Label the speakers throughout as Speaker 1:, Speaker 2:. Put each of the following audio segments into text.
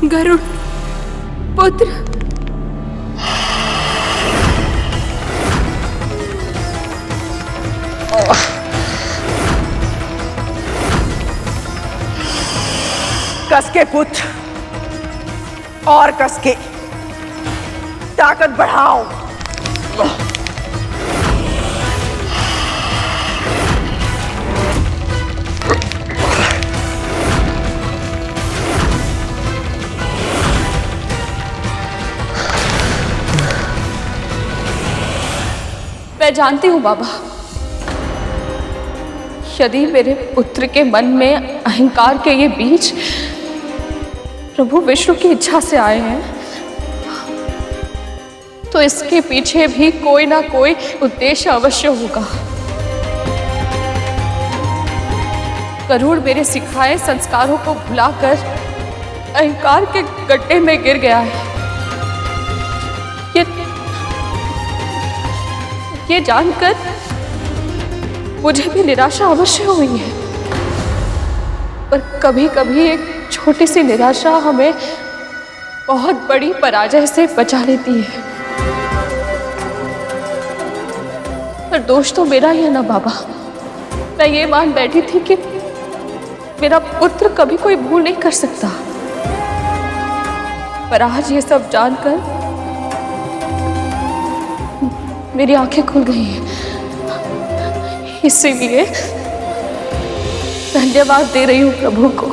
Speaker 1: गरुड़ पुत्र,
Speaker 2: कसके पुत्र, और कसके ताकत बढ़ाओ।
Speaker 1: मैं जानती हूँ बाबा, यदि मेरे पुत्र के मन में अहंकार के ये बीज प्रभु विष्णु की इच्छा से आए हैं, तो इसके पीछे भी कोई ना कोई उद्देश्य अवश्य होगा। गरुड़ मेरे सिखाए संस्कारों को भुलाकर अहंकार के गड्ढे में गिर गया है। ये जानकर मुझे भी निराशा अवश्य हुई है, पर कभी कभी एक छोटी सी निराशा हमें बहुत बड़ी पराजय से बचा लेती है। पर दोष तो मेरा ही है ना बाबा। मैं ये मान बैठी थी कि मेरा पुत्र कभी कोई भूल नहीं कर सकता, पर आज ये सब जानकर मेरी आंखें खुल गई हैं। इसीलिए धन्यवाद दे रही हूँ प्रभु को।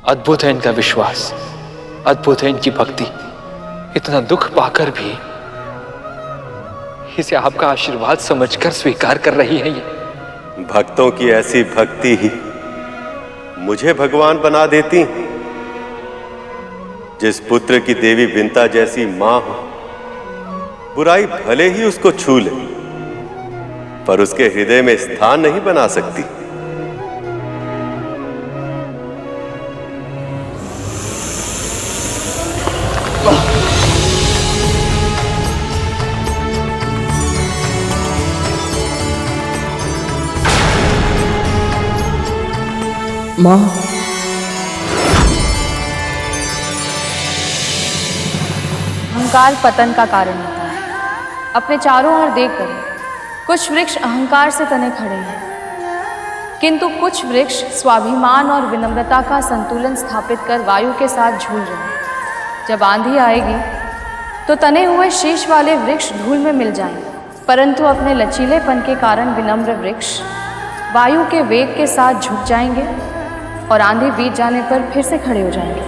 Speaker 3: अद्भुत है इनका विश्वास, अद्भुत है इनकी भक्ति। इतना दुख पाकर भी इसे आपका आशीर्वाद समझकर स्वीकार कर रही है। ये
Speaker 4: भक्तों की ऐसी भक्ति ही मुझे भगवान बना देती। जिस पुत्र की देवी विंता जैसी मां हो, बुराई भले ही उसको छू ले, पर उसके हृदय में स्थान नहीं बना सकती।
Speaker 2: मां,
Speaker 1: अहंकार पतन का कारण होता है। अपने चारों ओर देखकर कुछ वृक्ष अहंकार से तने खड़े हैं, किंतु कुछ वृक्ष स्वाभिमान और विनम्रता का संतुलन स्थापित कर वायु के साथ झूल रहे हैं। जब आंधी आएगी तो तने हुए शीश वाले वृक्ष धूल में मिल जाएंगे, परंतु अपने लचीलेपन के कारण विनम्र वृक्ष वायु के वेग के साथ झुक जाएंगे और आंधी बीत जाने पर फिर से खड़े हो जाएंगे।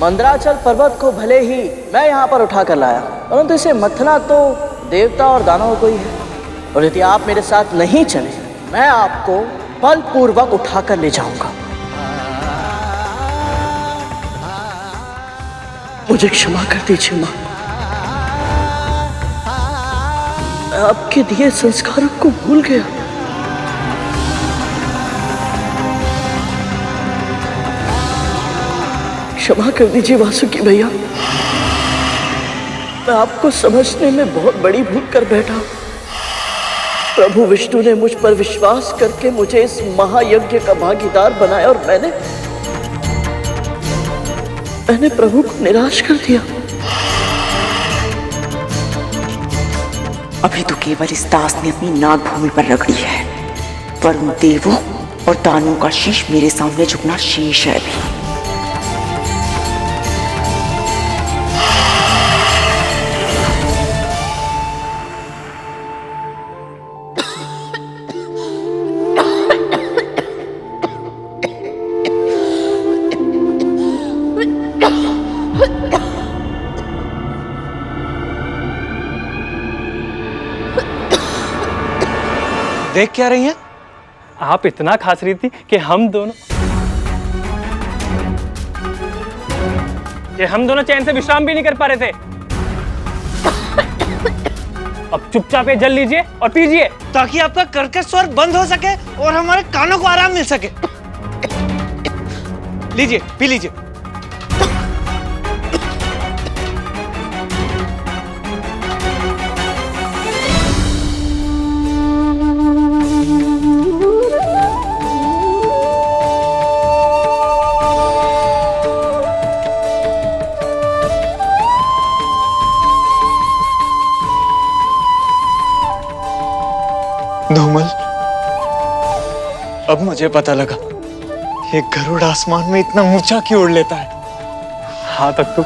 Speaker 5: मंदराचल पर्वत को भले ही मैं यहाँ पर उठा कर लाया, परंतु इसे मथना तो देवता और दानवों को ही है, और यदि आप मेरे साथ नहीं चले, मैं आपको बलपूर्वक उठा कर ले जाऊंगा। मुझे क्षमा कर दीजिए मां, मैं आपके दिए संस्कारों को भूल गया। क्षमा कर दीजिए वासुकी भैया, मैं आपको समझने में बहुत बड़ी भूल कर बैठा। प्रभु विष्णु ने मुझ पर विश्वास करके मुझे इस महायज्ञ का भागीदार बनाया, और मैंने प्रभु को निराश कर दिया।
Speaker 6: अभी तो केवल इस दास ने अपनी नाग भूमि पर रगड़ी है, पर उन देवों और दानवों का शीश मेरे सामने झुकना शेष है अभी।
Speaker 7: देख क्या रही हैं? आप इतना खास रही थी कि हम दोनों चैन से विश्राम भी नहीं कर पा रहे थे। अब चुपचाप ये जल लीजिए और पीजिए,
Speaker 8: ताकि आपका कर्कश स्वर बंद हो सके और हमारे कानों को आराम मिल सके। लीजिए, पी लीजिए।
Speaker 7: धूमल, अब मुझे पता लगा ये गरुड़ आसमान में इतना ऊंचा क्यों उड़ लेता है। हाँ तक तो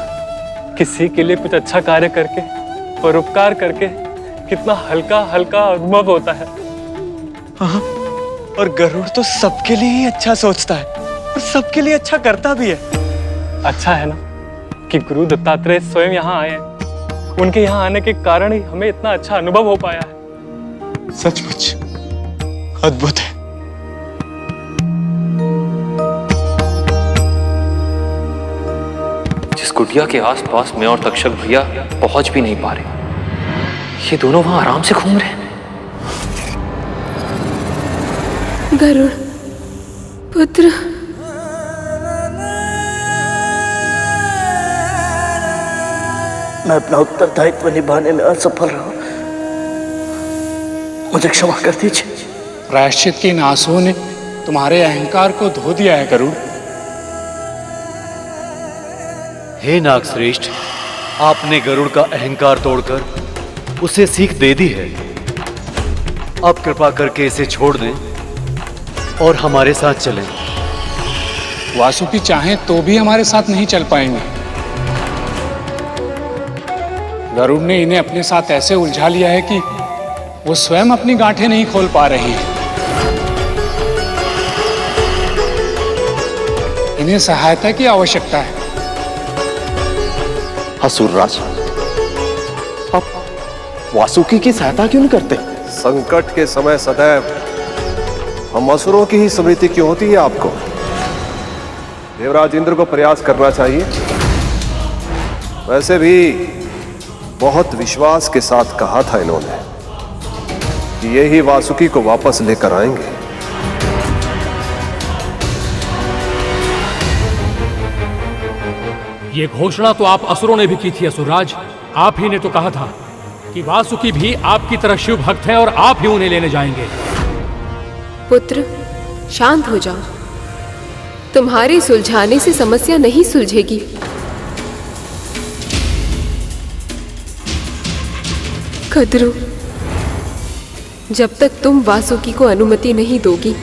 Speaker 7: किसी के लिए कुछ अच्छा कार्य करके, परोपकार करके कितना हल्का हल्का अनुभव होता है। हाँ, और गरुड़ तो सबके लिए ही अच्छा सोचता है और सबके लिए अच्छा करता भी है। अच्छा है ना कि गुरु दत्तात्रेय स्वयं यहाँ आए हैं। उनके यहाँ आने के कारण ही हमें इतना अच्छा अनुभव हो पाया है। सचमुच अद्भुत है।
Speaker 3: जिस कुटिया के आसपास मैं और तक्षक भैया पहुंच भी नहीं पा रहे, ये दोनों वहां आराम से घूम रहे हैं।
Speaker 9: गरुड़ पुत्र,
Speaker 5: मैं अपना उत्तरदायित्व निभाने में असफल रहा, मुझे क्षमा कर दीजिए।
Speaker 10: प्रायश्चित के इन आंसुओं ने तुम्हारे अहंकार को धो दिया है गरुड़।
Speaker 11: हे नागश्रेष्ठ, आपने गरुड़ का अहंकार तोड़कर उसे सीख दे दी है। अब कृपा करके इसे छोड़ दें और हमारे साथ चलें।
Speaker 10: वासुकी चाहें तो भी हमारे साथ नहीं चल पाएंगे। गरुड़ ने इन्हें अपने साथ ऐसे उलझा लिया है कि वो स्वयं अपनी गांठें नहीं खोल पा रहे हैं। इन्हें सहायता की आवश्यकता है।
Speaker 12: असुरराज, आप वासुकी की सहायता क्यों नहीं करते?
Speaker 4: संकट के समय सदैव हम असुरों की ही स्मृति क्यों होती है आपको? देवराज इंद्र को प्रयास करना चाहिए। वैसे भी बहुत विश्वास के साथ कहा था इन्होंने कि ये ही वासुकी को वापस लेकर आएंगे।
Speaker 13: ये घोषणा तो आप असुरों ने भी की थी असुरराज। आप ही ने तो कहा था कि वासुकी भी आपकी तरह शिव भक्त है और आप ही उन्हें लेने जाएंगे।
Speaker 9: पुत्र शांत हो जाओ, तुम्हारे सुलझाने से समस्या नहीं सुलझेगी। कद्रू, जब तक तुम वासुकी को अनुमति नहीं दोगी,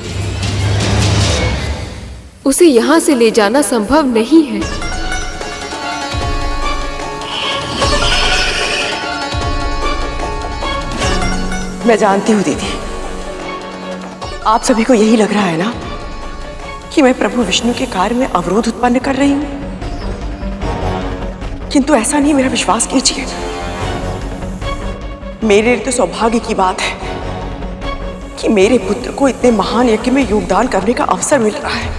Speaker 9: उसे यहां से ले जाना संभव नहीं है।
Speaker 2: मैं जानती हूँ दीदी, आप सभी को यही लग रहा है ना कि मैं प्रभु विष्णु के कार्य में अवरोध उत्पन्न कर रही हूं, किंतु ऐसा नहीं, मेरा विश्वास कीजिए। मेरे लिए तो सौभाग्य की बात है कि मेरे पुत्र को इतने महान यज्ञ में योगदान करने का अवसर मिल रहा है।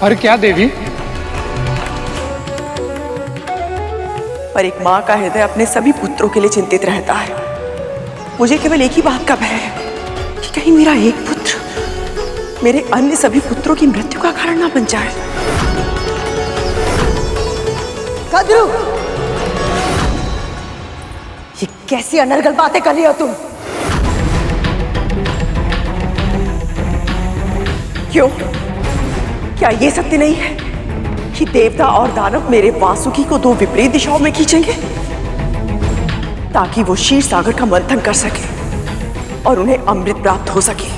Speaker 10: पर क्या देवी?
Speaker 2: पर एक माँ का हृदय अपने सभी पुत्रों के लिए चिंतित रहता है। मुझे केवल एक ही बात का भय है कि कहीं मेरा एक पुत्र मेरे अन्य सभी पुत्रों की मृत्यु का कारण ना बन जाए।
Speaker 14: कद्रू, ये कैसी अनर्गल बातें कर रही हो तुम?
Speaker 2: क्यों? क्या ये सत्य नहीं है कि देवता और दानव मेरे वासुकी को दो विपरीत दिशाओं में खींचेंगे ताकि वो क्षीर सागर का मंथन कर सके और उन्हें अमृत प्राप्त हो सके?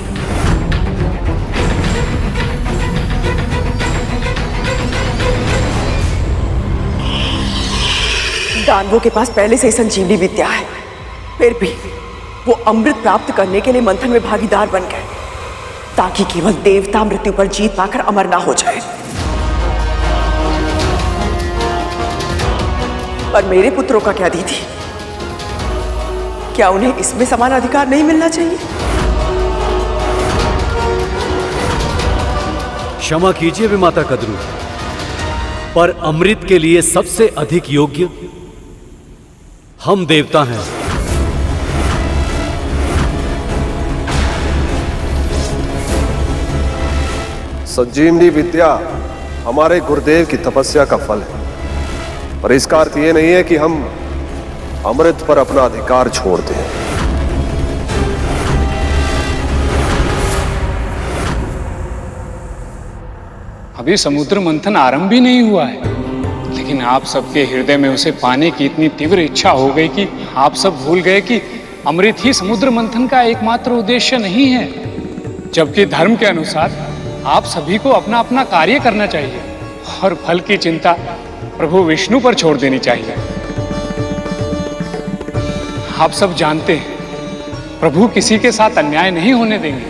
Speaker 2: दानवों के पास पहले से ही संजीवनी विद्या है, फिर भी वो अमृत प्राप्त करने के लिए मंथन में भागीदार बन गए ताकि केवल देवता मृत्यु पर जीत पाकर अमर ना हो जाए। पर मेरे पुत्रों का क्या दीदी? क्या उन्हें इसमें समान अधिकार नहीं मिलना चाहिए?
Speaker 11: क्षमा कीजिए विमाता कद्रू, पर अमृत के लिए सबसे अधिक योग्य हम देवता हैं।
Speaker 4: संजीवनी विद्या हमारे गुरुदेव की तपस्या का फल है, पर इसका अर्थ ये नहीं है कि हम अमृत पर अपना अधिकार छोड़ दें।
Speaker 10: अभी समुद्र मंथन आरंभ भी नहीं हुआ है। आप सबके हृदय में उसे पाने की इतनी तीव्र इच्छा हो गई कि आप सब भूल गए कि अमृत ही समुद्र मंथन का एकमात्र उद्देश्य नहीं है, जबकि धर्म के अनुसार आप सभी को अपना अपना कार्य करना चाहिए और फल की चिंता प्रभु विष्णु पर छोड़ देनी चाहिए। आप सब जानते हैं प्रभु किसी के साथ अन्याय नहीं होने देंगे,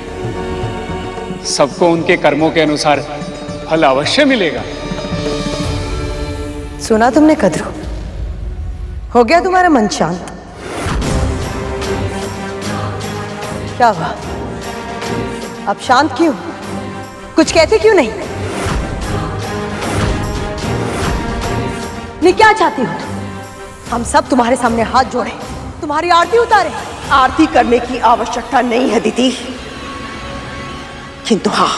Speaker 10: सबको उनके कर्मों के अनुसार फल अवश्य मिलेगा।
Speaker 14: सुना तुमने कद्रू? हो गया तुम्हारा मन शांत? क्या हुआ? अब शांत क्यों? कुछ कहते क्यों नहीं? क्या चाहती हो तुम? हम सब तुम्हारे सामने हाथ जोड़े, तुम्हारी आरती उतारे।
Speaker 2: आरती करने की आवश्यकता नहीं है दीदी, किंतु हाँ,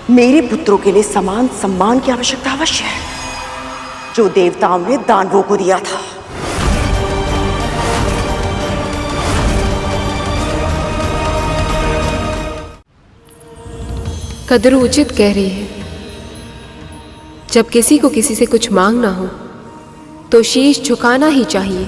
Speaker 2: मेरे पुत्रों के लिए समान सम्मान की आवश्यकता अवश्य है, जो देवताओं ने दानवों को दिया था।
Speaker 9: कद्रू उचित कह रही है। जब किसी को किसी से कुछ मांगना हो तो शीश झुकाना ही चाहिए।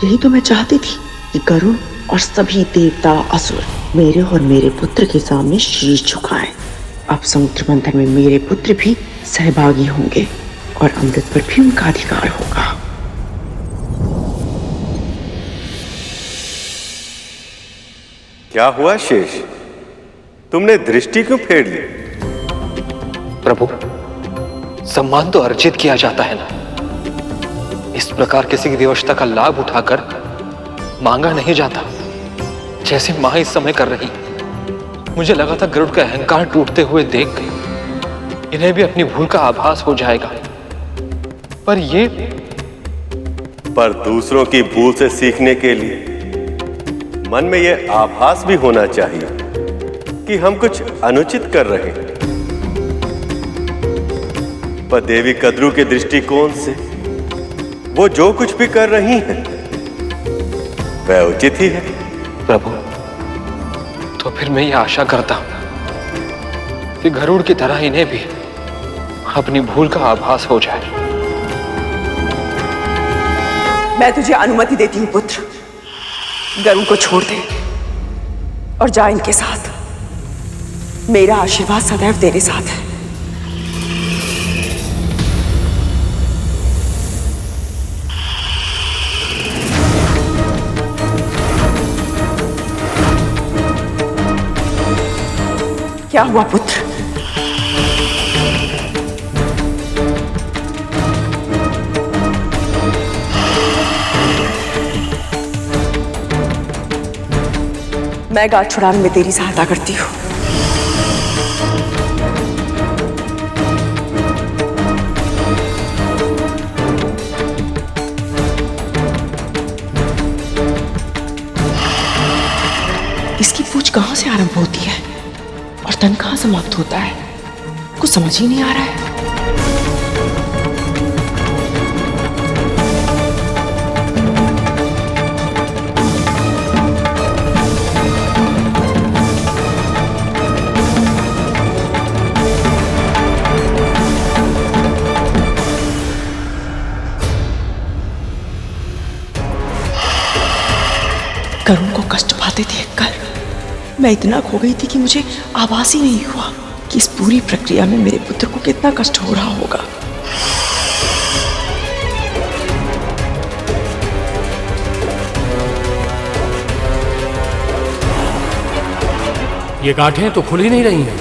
Speaker 6: यही तो मैं चाहती थी कि गरुड़ और सभी देवता असुर मेरे और मेरे पुत्र के सामने शीश झुकाएं। अब समुद्र मंथन में मेरे पुत्र भी सहभागी होंगे और अमृत पर भी उनका अधिकार होगा।
Speaker 4: क्या हुआ शेष? तुमने दृष्टि क्यों फेर ली?
Speaker 3: प्रभु, सम्मान तो अर्जित किया जाता है ना, इस प्रकार किसी की विवशता का लाभ उठाकर मांगा नहीं जाता, जैसे मां इस समय कर रही। मुझे लगा था गरुड़ का अहंकार टूटते हुए देख इन्हें भी अपनी भूल का आभास हो जाएगा,
Speaker 4: पर दूसरों की भूल से सीखने के लिए मन में यह आभास भी होना चाहिए कि हम कुछ अनुचित कर रहे हैं। पर देवी कद्रू के दृष्टिकोण से वो जो कुछ भी कर रही हैं वह उचित ही है।
Speaker 3: प्रभु, तो फिर मैं ये आशा करता हूं कि गरुड़ की तरह इन्हें भी अपनी भूल का आभास हो जाए।
Speaker 2: मैं तुझे अनुमति देती हूं पुत्र, गरुड़ को छोड़ दे और जा इनके साथ। मेरा आशीर्वाद सदैव तेरे साथ है। क्या हुआ पुत्र? मैं गांठ छुड़ाने में तेरी सहायता करती हूं।
Speaker 6: इसकी पूछ कहां से आरंभ होती है और तन कहां समाप्त होता है, कुछ समझ ही नहीं आ रहा है। गरुड़ को कष्ट पाते देखकर मैं इतना खो गई थी कि मुझे आभास ही नहीं हुआ कि इस पूरी प्रक्रिया में मेरे पुत्र को कितना कष्ट हो रहा होगा।
Speaker 13: ये गांठें तो खुल ही नहीं रही हैं।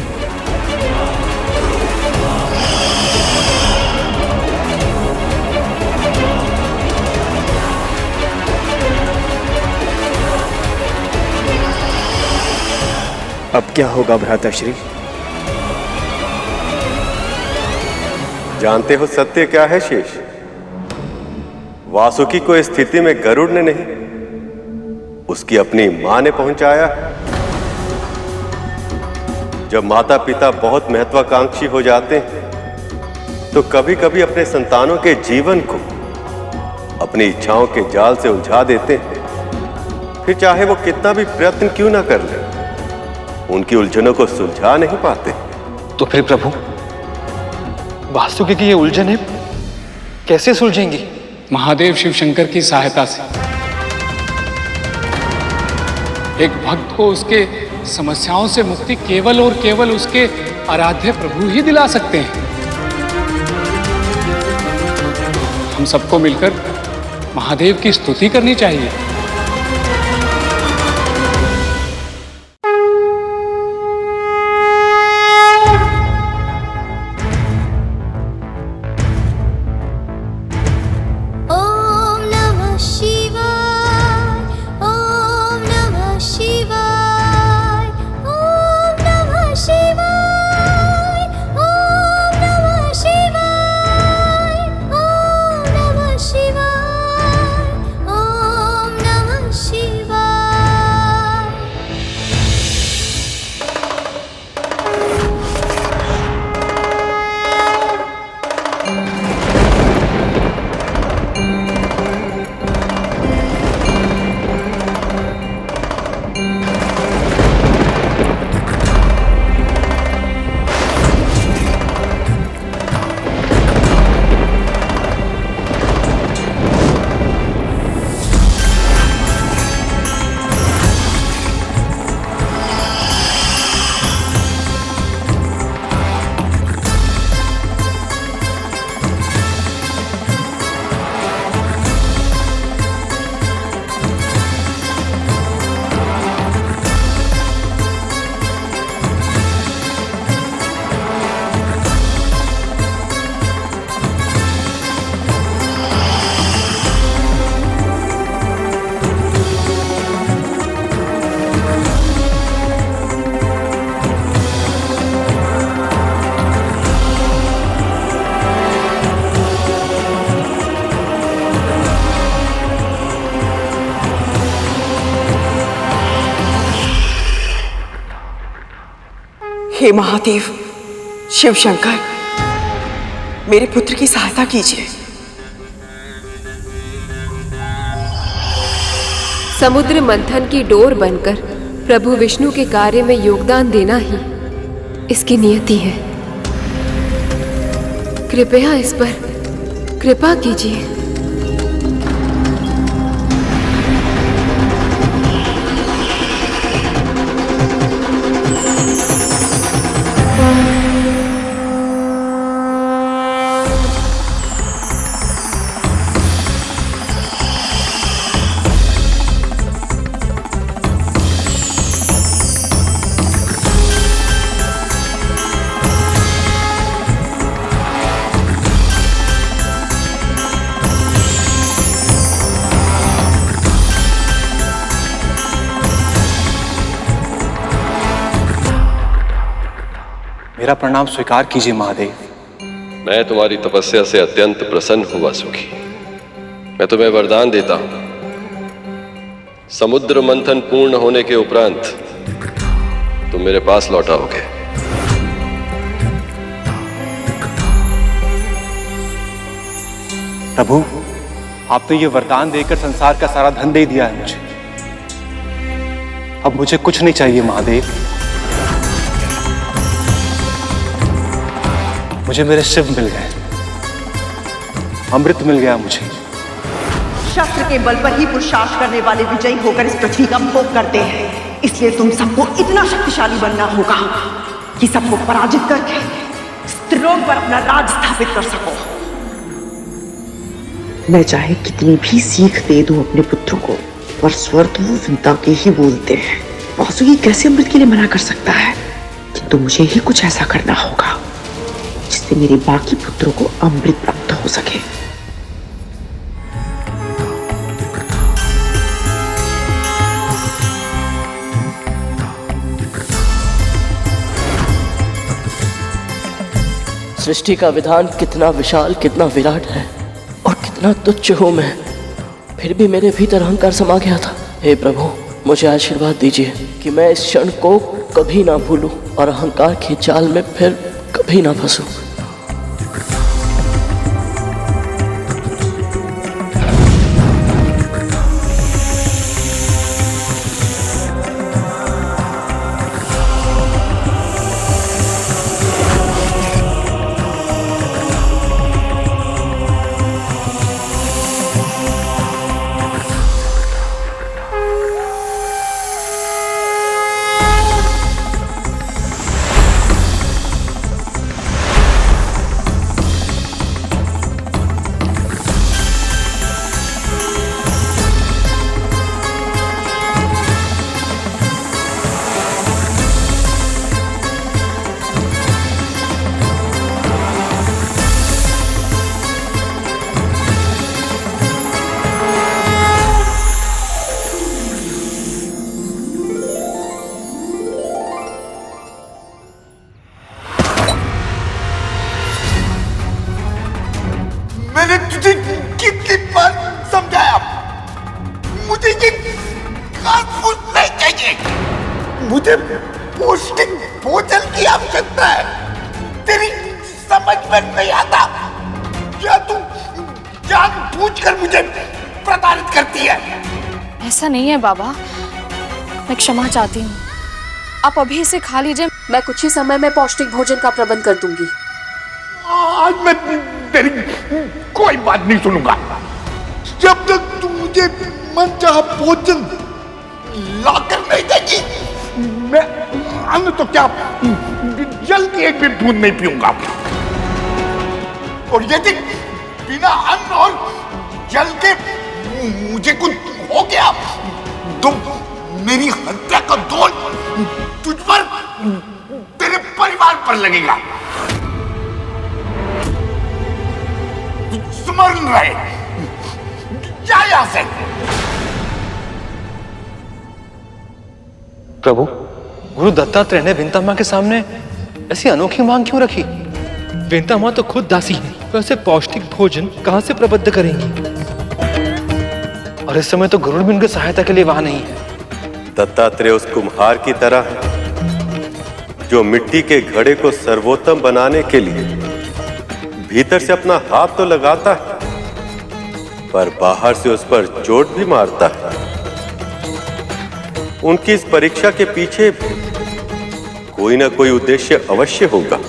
Speaker 7: अब क्या होगा भ्राताश्री?
Speaker 4: जानते हो सत्य क्या है शेष? वासुकी को इस स्थिति में गरुड़ ने नहीं, उसकी अपनी मां ने पहुंचाया। जब माता पिता बहुत महत्वाकांक्षी हो जाते हैं तो कभी कभी अपने संतानों के जीवन को अपनी इच्छाओं के जाल से उलझा देते हैं। फिर चाहे वो कितना भी प्रयत्न क्यों ना कर ले, उनकी उलझनों को सुलझा नहीं पाते।
Speaker 3: तो फिर प्रभु, वासुकी की ये उलझनें कैसे सुलझेंगी?
Speaker 10: महादेव शिव शंकर की सहायता से। एक भक्त को उसके समस्याओं से मुक्ति केवल और केवल उसके आराध्य प्रभु ही दिला सकते हैं। हम सबको मिलकर महादेव की स्तुति करनी चाहिए।
Speaker 2: हे महादेव शिव शंकर, मेरे पुत्र की सहायता कीजिए।
Speaker 9: समुद्र मंथन की डोर बनकर प्रभु विष्णु के कार्य में योगदान देना ही इसकी नियति है। कृपया इस पर कृपा कीजिए।
Speaker 7: मेरा प्रणाम स्वीकार कीजिए महादेव।
Speaker 4: मैं तुम्हारी तपस्या से अत्यंत प्रसन्न हूं वासुकी। मैं तुम्हें वरदान देता हूं, समुद्र मंथन पूर्ण होने के उपरांत तुम मेरे पास लौट आओगे।
Speaker 7: प्रभु, आपने ये वरदान देकर संसार का सारा धन दे दिया है मुझे। अब मुझे कुछ नहीं चाहिए महादेव। मुझे मेरे शिव मिल गए, अमृत मिल गया मुझे।
Speaker 2: शस्त्र के बल पर ही पुरुषार्थ करने वाले विजयी होकर इस पृथ्वी का भोग करते हैं। इसलिए तुम सबको इतना शक्तिशाली बनना होगा कि सबको पराजित करके स्त्रों पर अपना राज स्थापित कर सको। मैं चाहे कितनी भी सीख दे दूं अपने पुत्रों को, पर स्वर तो वो विंता के ही बोलते हैं। वासुकी कैसे अमृत के लिए मना कर सकता है? किंतु मुझे ही कुछ ऐसा करना होगा जिससे मेरे बाकी पुत्रों को अमृत प्राप्त हो सके।
Speaker 5: सृष्टि का विधान कितना विशाल, कितना विराट है और कितना तुच्छ हूं मैं, फिर भी मेरे भीतर अहंकार समा गया था। हे प्रभु, मुझे आशीर्वाद दीजिए कि मैं इस क्षण को कभी ना भूलूं और अहंकार के जाल में फिर कभी ना फंसूं।
Speaker 15: मैंने तुझे कितनी बार समझाया, मुझे ये घास-फूस नहीं चाहिए, मुझे पौष्टिक भोजन की आवश्यकता है। तेरी समझ में नहीं आता, क्या तू जानबूझकर मुझे प्रताड़ित करती है?
Speaker 1: ऐसा नहीं है बाबा, मैं क्षमा चाहती हूँ। आप अभी इसे खा लीजिए, मैं कुछ ही समय में पौष्टिक भोजन का प्रबंध कर दूंगी।
Speaker 15: आज मैं तेरी कोई बात नहीं सुनूंगा। जब तक तू मुझे मनचाहा भोजन लाकर नहीं देगी, मैं अन्न तो क्या जल की एक भी बूंद नहीं पीऊंगा। और यदि बिना अन्न और जल के मुझे कुछ हो गया तो मेरी हत्या का दोष तुझ पर, तेरे परिवार पर लगेगा। स्मरण रहे, जा यहां से।
Speaker 3: प्रभु, गुरु दत्तात्रेय ने विंता मां के सामने ऐसी अनोखी मांग क्यों रखी? विंता मां तो खुद दासी है, वैसे पौष्टिक भोजन कहां से प्रबद्ध करेंगी? और इस समय तो गरुड़ भी उनकी सहायता के लिए वहां नहीं है।
Speaker 4: दत्तात्रेय उस कुम्हार की तरह है जो मिट्टी के घड़े को सर्वोत्तम बनाने के लिए भीतर से अपना हाथ तो लगाता है, पर बाहर से उस पर चोट भी मारता है। उनकी इस परीक्षा के पीछे कोई ना कोई उद्देश्य अवश्य होगा।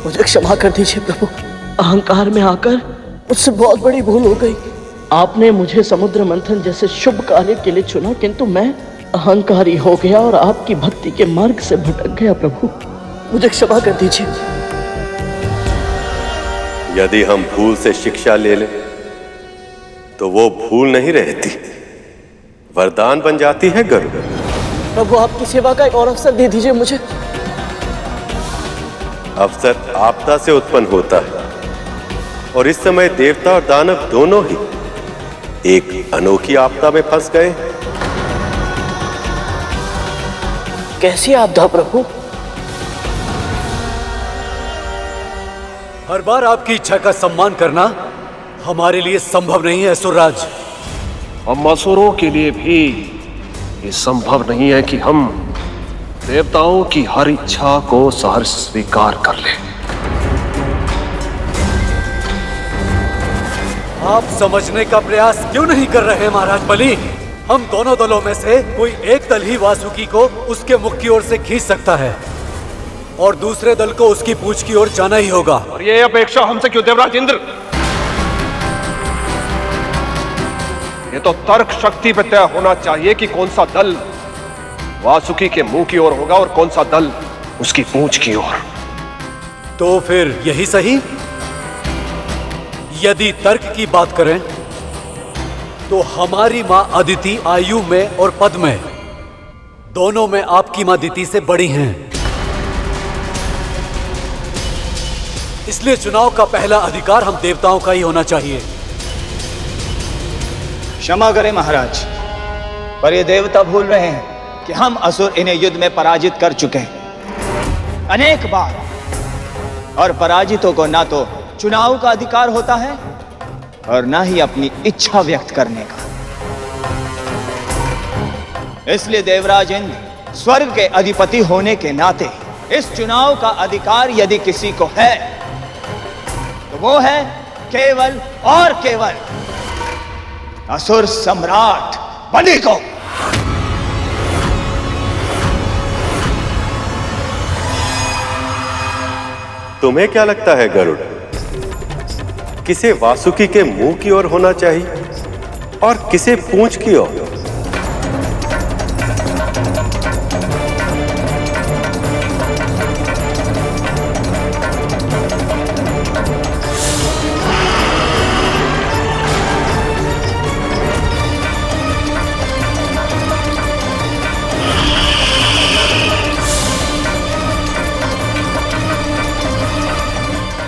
Speaker 5: मुझे क्षमा कर दीजिए प्रभु, अहंकार में आकर मुझसे बहुत बड़ी भूल हो गई। आपने मुझे समुद्र मंथन जैसे शुभ कार्य के लिए चुना, किंतु मैं अहंकारी हो गया और आपकी भक्ति के मार्ग से भटक गया। प्रभु, मुझे क्षमा कर दीजिए।
Speaker 4: यदि हम भूल से शिक्षा ले लें तो वो भूल नहीं रहती, वरदान बन जाती है गरुड़।
Speaker 5: प्रभु, आपकी सेवा का एक और अवसर दे दीजिए मुझे।
Speaker 4: अवसर आपदा से उत्पन्न होता है और इस समय देवता और दानव दोनों ही एक अनोखी आपदा में फंस गए।
Speaker 5: कैसी आपदा प्रभु?
Speaker 11: हर बार आपकी इच्छा का सम्मान करना हमारे लिए संभव नहीं है असुरराज।
Speaker 12: हम असुरों के लिए भी ये संभव नहीं है कि हम देवताओं की हर इच्छा को सहर्ष स्वीकार कर लें।
Speaker 11: आप समझने का प्रयास क्यों नहीं कर रहे महाराज बलि? हम दोनों दलों में से कोई एक दल ही वासुकी को उसके मुख की ओर से खींच सकता है और दूसरे दल को उसकी पूंछ की ओर जाना ही होगा।
Speaker 12: और ये अपेक्षा हमसे क्यों देवराज इंद्र? ये तो तर्क शक्ति पे तय होना चाहिए कि कौन सा दल वासुकी के मुंह की ओर होगा और कौन सा दल उसकी पूंछ की ओर।
Speaker 11: तो फिर यही सही? यदि तर्क की बात करें तो हमारी मां अदिति आयु में और पद में दोनों में आपकी मां दिति से बड़ी हैं। इसलिए चुनाव का पहला अधिकार हम देवताओं का ही होना चाहिए।
Speaker 16: क्षमा करें महाराज, पर ये देवता भूल रहे हैं कि हम असुर इन्हें युद्ध में पराजित कर चुके हैं अनेक बार, और पराजितों को ना तो चुनाव का अधिकार होता है और ना ही अपनी इच्छा व्यक्त करने का। इसलिए देवराज इंद्र स्वर्ग के अधिपति होने के नाते इस चुनाव का अधिकार यदि किसी को है तो वो है केवल और केवल असुर सम्राट बलि को।
Speaker 4: तुम्हें क्या लगता है गरुड़, किसे वासुकी के मुंह की ओर होना चाहिए और किसे पूंछ की ओर?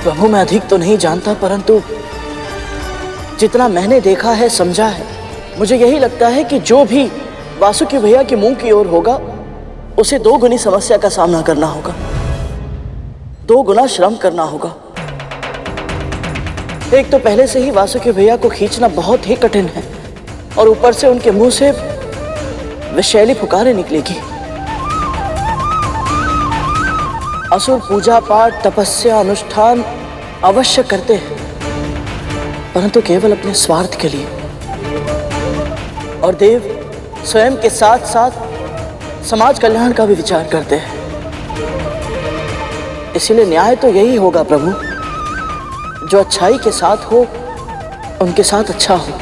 Speaker 5: प्रभु, मैं अधिक तो नहीं जानता, परंतु जितना मैंने देखा है, समझा है, मुझे यही लगता है कि जो भी वासुकी भैया के मुंह की ओर होगा उसे 2 गुनी समस्या का सामना करना होगा, 2 गुना श्रम करना होगा। एक तो पहले से ही वासुकी भैया को खींचना बहुत ही कठिन है और ऊपर से उनके मुंह से विषैली पुकारें निकलेगी। असुर पूजा पाठ तपस्या अनुष्ठान अवश्य करते हैं, परंतु केवल अपने स्वार्थ के लिए, और देव स्वयं के साथ साथ समाज कल्याण का भी विचार करते हैं। इसीलिए न्याय तो यही होगा प्रभु, जो अच्छाई के साथ हो उनके साथ अच्छा हो,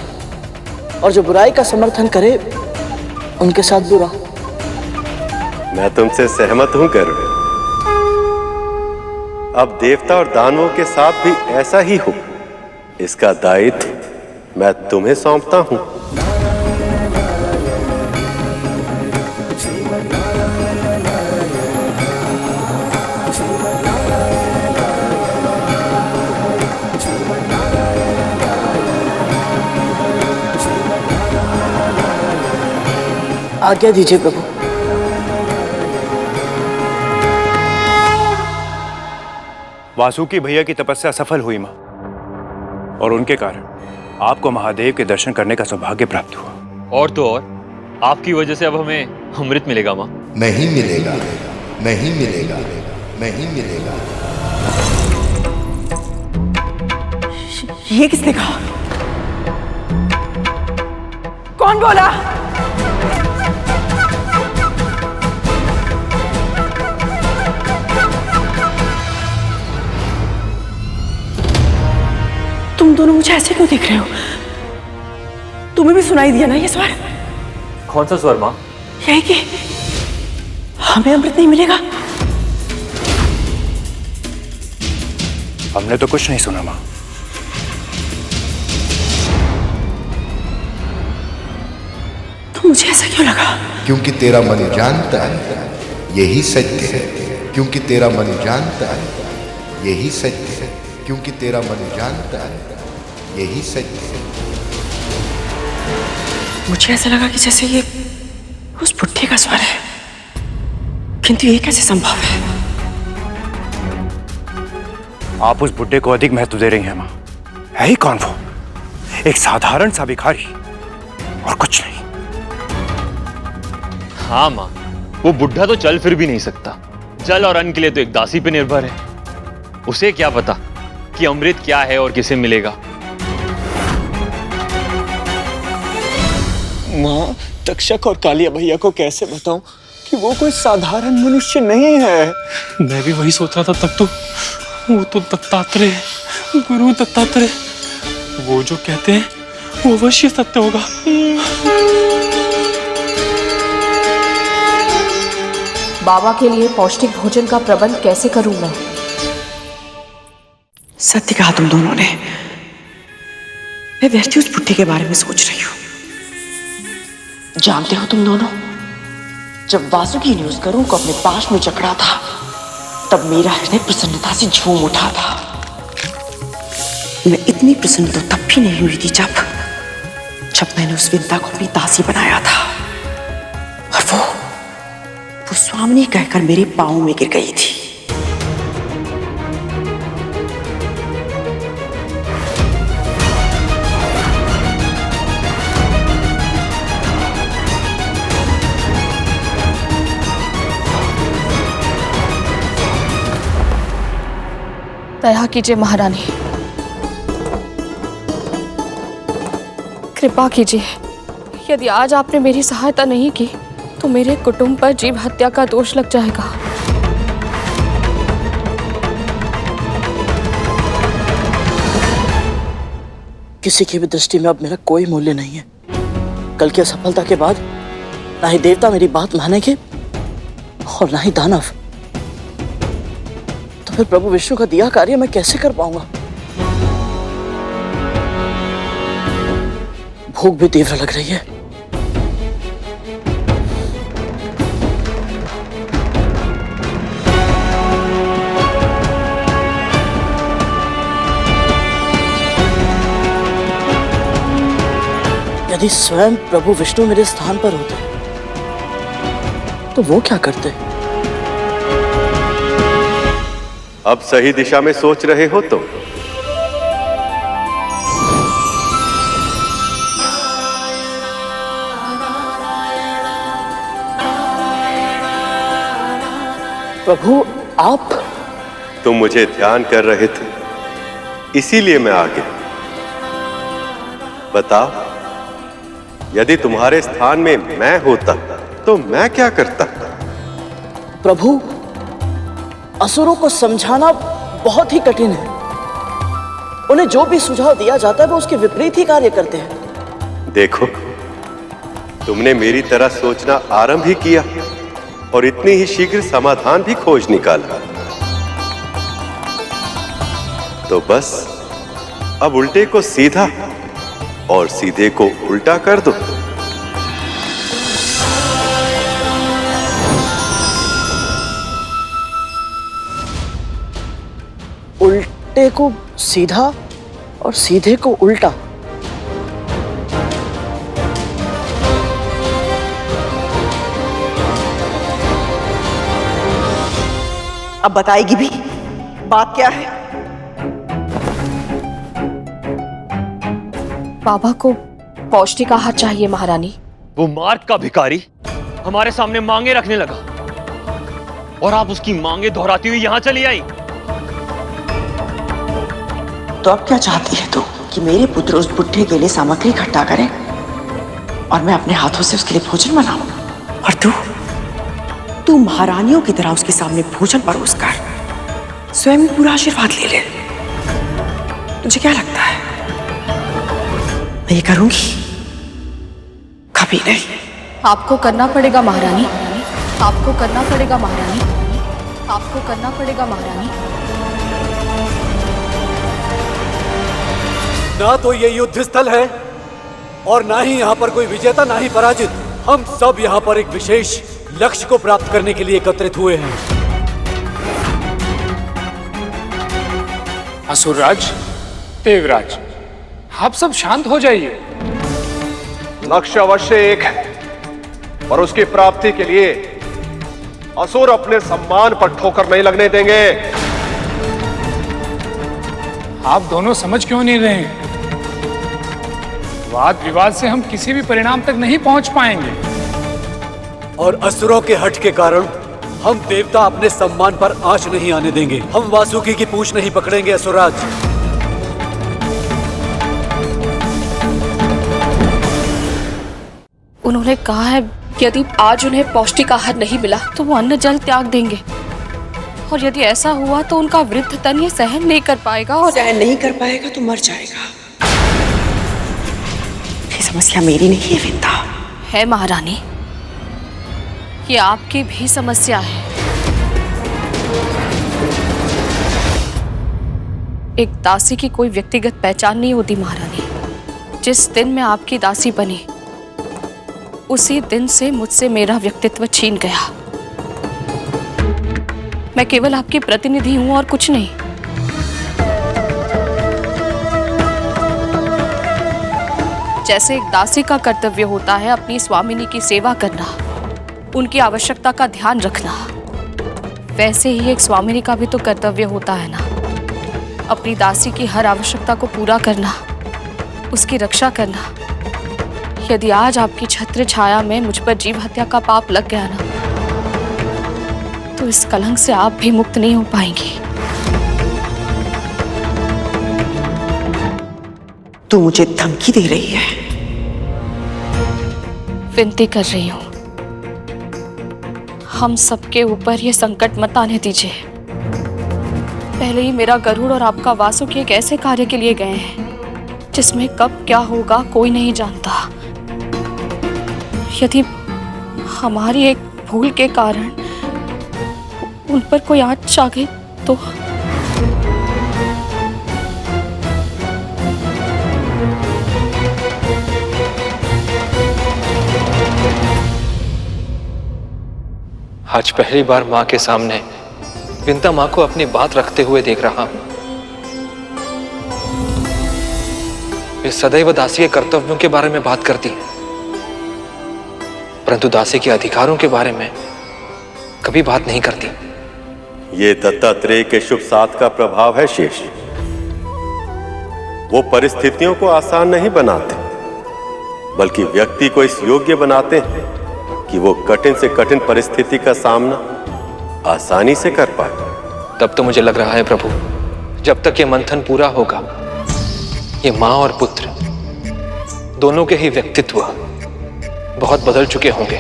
Speaker 5: और जो बुराई का समर्थन करे उनके साथ बुरा।
Speaker 4: मैं तुमसे सहमत हूं गरुड़। अब देवता और दानवों के साथ भी ऐसा ही हो, इसका दायित्व मैं तुम्हें सौंपता हूं।
Speaker 5: आज्ञा दीजिए प्रभु।
Speaker 17: वासुकी भैया की तपस्या सफल हुई मां, और उनके कारण आपको महादेव के दर्शन करने का सौभाग्य प्राप्त हुआ।
Speaker 3: और तो और आपकी वजह से अब हमें अमृत मिलेगा मां।
Speaker 15: नहीं मिलेगा, नहीं मिलेगा, नहीं मिलेगा।
Speaker 2: ये किसने कहा? कौन बोला? तुम दोनों मुझे ऐसे क्यों देख रहे हो? तुम्हें भी सुनाई दिया ना ये स्वर?
Speaker 3: कौन सा स्वर मां?
Speaker 2: यही कि हमें अमृत नहीं मिलेगा।
Speaker 17: हमने तो कुछ नहीं सुना मां।
Speaker 2: तो मुझे ऐसा क्यों लगा?
Speaker 15: क्योंकि तेरा मन जानता है यही सत्य है, क्योंकि तेरा मन जानता है यही सत्य है, क्योंकि तेरा मन जानता है यही सत्य है।
Speaker 2: मुझे ऐसा लगा कि जैसे ये उस बुढ़े का स्वर है, किंतु ये कैसे संभव है?
Speaker 17: आप उस बुड्ढे को अधिक महत्व दे रही हैं मां। है ही कौन वो? एक साधारण सा भिखारी और कुछ नहीं।
Speaker 3: हाँ मां, वो बुढ़ा तो चल फिर भी नहीं सकता। जल और अन्न के लिए तो एक दासी पे निर्भर है। उसे क्या पता कि अमृत क्या है और किसे मिलेगा।
Speaker 7: माँ, तक्षक और कालिया भैया को कैसे बताऊं कि वो कोई साधारण मनुष्य नहीं है। मैं भी वही सोच रहा था तब तो। वो तो दत्तात्रेय, गुरु दत्तात्रेय, वो जो कहते हैं वो अवश्य सत्य होगा।
Speaker 1: बाबा के लिए पौष्टिक भोजन का प्रबंध कैसे करूं मैं?
Speaker 2: सत्य कहा तुम दोनों ने।
Speaker 6: मैं व्यर्थ उस बुढ़े के बारे में सोच रही हूँ। जानते हो तुम दोनों, जब वासुकी ने उस गरुड़ को अपने पास में जकड़ा था, तब मेरा हृदय प्रसन्नता से झूम उठा था। मैं इतनी प्रसन्न तो तब भी नहीं हुई थी जब मैंने उस विंता को अपनी दासी बनाया था, और वो स्वामिनी कहकर मेरे पांव में गिर गई थी।
Speaker 1: दया कीजिए महारानी, कृपा कीजिए। यदि आज आपने मेरी सहायता नहीं की तो मेरे कुटुंब पर जीव हत्या का दोष लग जाएगा।
Speaker 5: किसी की भी दृष्टि में अब मेरा कोई मूल्य नहीं है। कल की असफलता के बाद ना ही देवता मेरी बात मानेंगे और ना ही दानव। तो फिर प्रभु विष्णु का दिया कार्य मैं कैसे कर पाऊंगा? भूख भी तीव्र लग रही है। यदि स्वयं प्रभु विष्णु मेरे स्थान पर होते तो वो क्या करते?
Speaker 4: अब सही दिशा में सोच रहे हो तो
Speaker 5: प्रभु आप?
Speaker 4: तुम मुझे ध्यान कर रहे थे, इसीलिए मैं आ गया। बताओ, यदि तुम्हारे स्थान में मैं होता तो मैं क्या करता?
Speaker 5: प्रभु, असुरों को समझाना बहुत ही कठिन है। उन्हें जो भी सुझाव दिया जाता है वो उसके विपरीत ही कार्य करते हैं।
Speaker 4: देखो, तुमने मेरी तरह सोचना आरंभ ही किया और इतनी ही शीघ्र समाधान भी खोज निकाला। तो बस अब उल्टे को सीधा और सीधे को उल्टा कर दो।
Speaker 5: उल्टे को सीधा और सीधे को उल्टा।
Speaker 2: अब बताएगी भी, बात क्या है?
Speaker 1: बाबा को पौष्टिक आहार चाहिए महारानी।
Speaker 3: वो मार्ग का भिखारी हमारे सामने मांगे रखने लगा और आप उसकी मांगे दोहराती हुई यहां चली आई।
Speaker 6: तो अब क्या चाहती है तू? कि मेरे पुत्र उस बुढ़े के लिए सामग्री इकट्ठा करें और मैं अपने हाथों से उसके लिए भोजन बनाऊं? और तू महारानियों की तरह उसके सामने भोजन परोस कर स्वयं पूरा आशीर्वाद ले ले। तुझे क्या लगता है मैं ये करूंगी? कभी नहीं।
Speaker 1: आपको करना पड़ेगा महारानी, आपको करना पड़ेगा महारानी, आपको करना पड़ेगा महारानी।
Speaker 11: ना तो ये युद्ध स्थल है और ना ही यहाँ पर कोई विजेता, ना ही पराजित। हम सब यहाँ पर एक विशेष लक्ष्य को प्राप्त करने के लिए एकत्रित हुए हैं।
Speaker 10: असुरराज, देवराज, आप सब शांत हो जाइए।
Speaker 12: लक्ष्य अवश्य एक है, पर उसकी प्राप्ति के लिए असुर अपने सम्मान पर ठोकर नहीं लगने देंगे।
Speaker 10: आप दोनों समझ क्यों नहीं रहे हैं? वाद विवाद से हम किसी भी परिणाम तक नहीं पहुंच पाएंगे।
Speaker 11: और असुरों के हट के कारण हम देवता अपने सम्मान पर आंच नहीं आने देंगे। हम वासुकी की पूंछ नहीं पकड़ेंगे असुरराज।
Speaker 1: उन्होंने कहा है यदि आज उन्हें पौष्टिक आहार नहीं मिला तो वो अन्न जल त्याग देंगे, और यदि ऐसा हुआ तो उनका वृद्ध तन ये सहन नहीं कर पाएगा, और
Speaker 6: सहन नहीं कर पाएगा तो मर जाएगा। ये समस्या मेरी नहीं है विंता।
Speaker 1: है महारानी, ये आपकी भी समस्या है। एक दासी की कोई व्यक्तिगत पहचान नहीं होती महारानी। जिस दिन मैं आपकी दासी बनी, उसी दिन से मुझसे मेरा व्यक्तित्व छीन गया। मैं केवल आपकी प्रतिनिधि हूं और कुछ नहीं। जैसे एक दासी का कर्तव्य होता है अपनी स्वामिनी की सेवा करना, उनकी आवश्यकता का ध्यान रखना, वैसे ही एक स्वामिनी का भी तो कर्तव्य होता है ना, अपनी दासी की हर आवश्यकता को पूरा करना, उसकी रक्षा करना। यदि आज आपकी छत्र छाया में मुझ पर जीव हत्या का पाप लग गया ना, तो इस कलंक से आप भी मुक्त नहीं हो पाएंगी।
Speaker 2: तू मुझे धमकी दे रही है?
Speaker 1: विनती कर रही हूं, हम सबके ऊपर ये संकट मत आने दीजिए। पहले ही मेरा गरुड़ और आपका वासुकी एक ऐसे कार्य के लिए गए हैं जिसमें कब क्या होगा कोई नहीं जानता। यदि हमारी एक भूल के कारण उन पर कोई आंच आ गई तो
Speaker 3: आज पहली बार मां के सामने विंता मां को अपनी बात रखते हुए देख रहा हूं। वे सदैव दासी के कर्तव्यों के बारे में बात करती हैं, परंतु दासी के अधिकारों के बारे में कभी बात नहीं करती।
Speaker 4: ये दत्तात्रेय के शुभ साथ का प्रभाव है शेष। वो परिस्थितियों को आसान नहीं बनाते, बल्कि व्यक्ति को इस योग्य बनाते हैं कि वो कठिन से कठिन परिस्थिति का सामना आसानी से कर पाए।
Speaker 3: तब तो मुझे लग रहा है प्रभु, जब तक ये मंथन पूरा होगा, ये मां और पुत्र दोनों के ही व्यक्तित्व बहुत बदल चुके होंगे।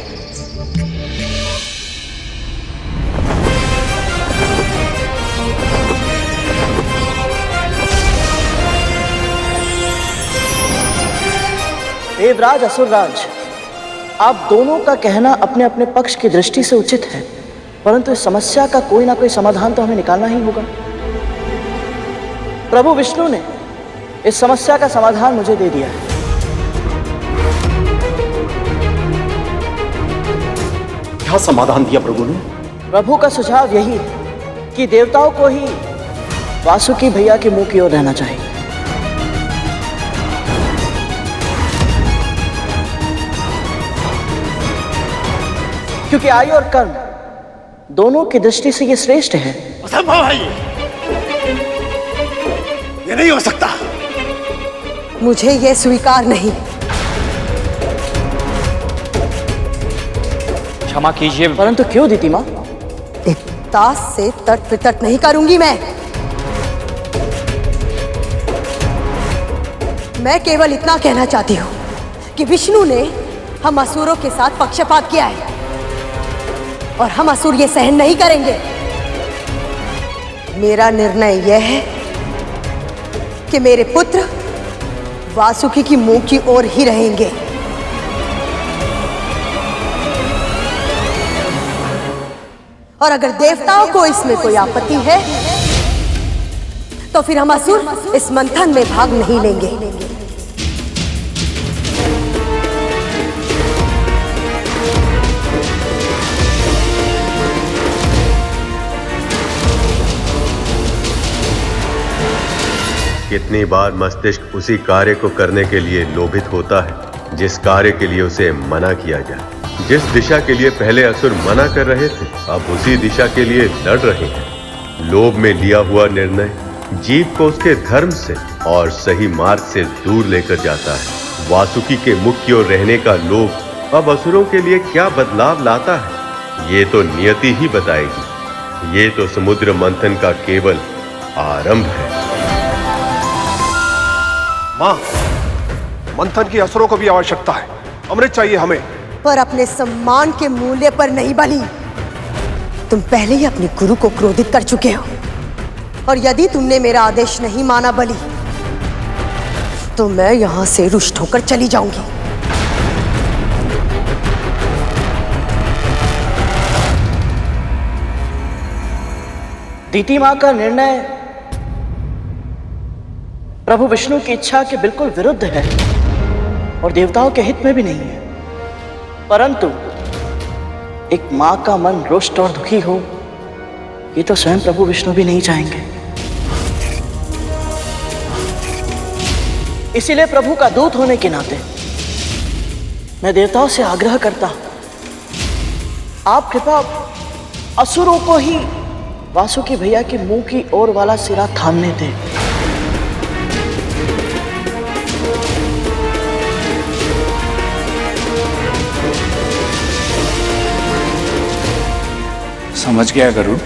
Speaker 5: देवराज असुरराज, आप दोनों का कहना अपने अपने पक्ष की दृष्टि से उचित है, परंतु इस समस्या का कोई ना कोई समाधान तो हमें निकालना ही होगा। प्रभु विष्णु ने इस समस्या का समाधान मुझे दे दिया है।
Speaker 18: क्या समाधान दिया प्रभु ने?
Speaker 5: प्रभु का सुझाव यही है कि देवताओं को ही वासुकी भैया के मुंह की ओर रहना चाहिए। क्योंकि आयु और कर्म दोनों की दृष्टि से ये श्रेष्ठ है।
Speaker 15: असंभव है ये नहीं हो सकता।
Speaker 14: मुझे ये स्वीकार नहीं।
Speaker 5: क्षमा कीजिए, परंतु क्यों दीदी मां?
Speaker 14: एक दास से तट पितट नहीं करूंगी मैं केवल इतना कहना चाहती हूं कि विष्णु ने हम असुरों के साथ पक्षपात किया है और हम असुर ये सहन नहीं करेंगे। मेरा निर्णय यह है कि मेरे पुत्र वासुकी की मुंह की ओर ही रहेंगे। और अगर देवताओं को इसमें कोई आपत्ति है तो फिर हम असुर इस मंथन में भाग नहीं लेंगे।
Speaker 4: कितनी बार मस्तिष्क उसी कार्य को करने के लिए लोभित होता है जिस कार्य के लिए उसे मना किया जाए। जिस दिशा के लिए पहले असुर मना कर रहे थे, अब उसी दिशा के लिए लड़ रहे हैं। लोभ में लिया हुआ निर्णय जीव को उसके धर्म से और सही मार्ग से दूर लेकर जाता है। वासुकी के मुख की ओर रहने का लोभ अब असुरों के लिए क्या बदलाव लाता है, ये तो नियति ही बताएगी। ये तो समुद्र मंथन का केवल आरंभ है।
Speaker 12: मां, मंथन की असुरों को भी आवश्यकता है। अमृत चाहिए हमें।
Speaker 14: पर अपने सम्मान के मूल्य पर नहीं बलि। तुम पहले ही अपने गुरु को क्रोधित कर चुके हो, और यदि तुमने मेरा आदेश नहीं माना बलि, तो मैं यहां से रुष्ट होकर चली जाऊंगी।
Speaker 5: दीति मां का निर्णय प्रभु विष्णु की इच्छा के बिल्कुल विरुद्ध है। और देवताओं के हित में भी नहीं है। परंतु एक मां का मन रुष्ट और दुखी हो, ये तो स्वयं प्रभु विष्णु भी नहीं चाहेंगे। इसीलिए प्रभु का दूत होने के नाते मैं देवताओं से आग्रह करता हूं, आप कृपा असुरों को ही वासुकी भैया के मुंह की ओर वाला सिरा थामने दें।
Speaker 10: समझ गया गरुड़।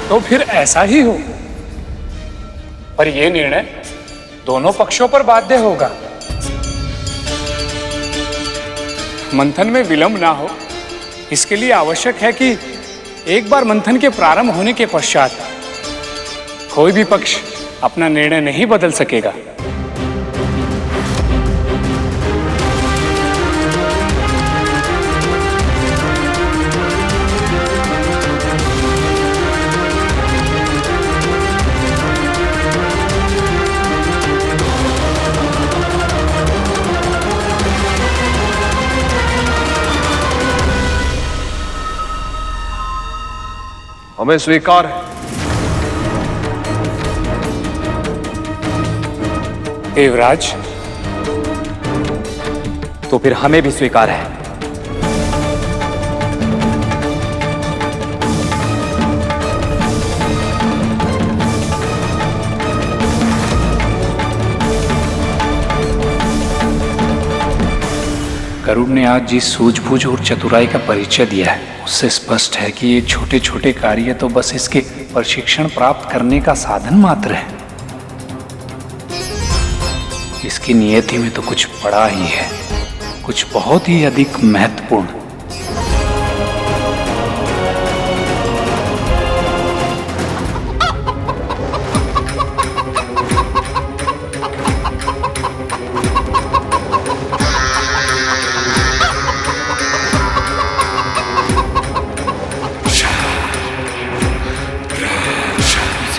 Speaker 10: तो फिर ऐसा ही हो, पर यह निर्णय दोनों पक्षों पर बाध्य होगा। मंथन में विलंब ना हो, इसके लिए आवश्यक है कि एक बार मंथन के प्रारंभ होने के पश्चात कोई भी पक्ष अपना निर्णय नहीं बदल सकेगा।
Speaker 12: हमें स्वीकार है।
Speaker 10: देवराज,
Speaker 3: तो फिर हमें भी स्वीकार है।
Speaker 10: गरुड़ ने आज जिस सूझबूझ और चतुराई का परिचय दिया है, उससे स्पष्ट है कि ये छोटे छोटे कार्य तो बस इसके प्रशिक्षण प्राप्त करने का साधन मात्र है। इसकी नियति में तो कुछ बड़ा ही है, कुछ बहुत ही अधिक महत्वपूर्ण।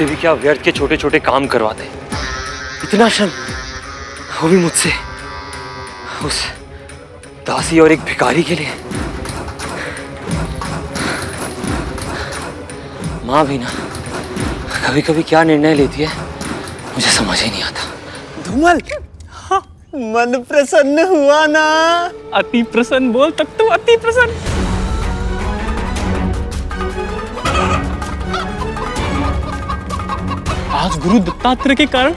Speaker 3: भी क्या व्यर्थ के छोटे छोटे काम करवाते, इतना श्रम, वो भी मुझसे, उस दासी और एक भिखारी के लिए। माँ भी ना कभी कभी क्या निर्णय लेती है मुझे समझ ही नहीं आता।
Speaker 8: धूमल, हाँ, मन प्रसन्न हुआ ना? अति प्रसन्न बोल, तब तो अति प्रसन्न। आज गुरु दत्तात्रेय के कारण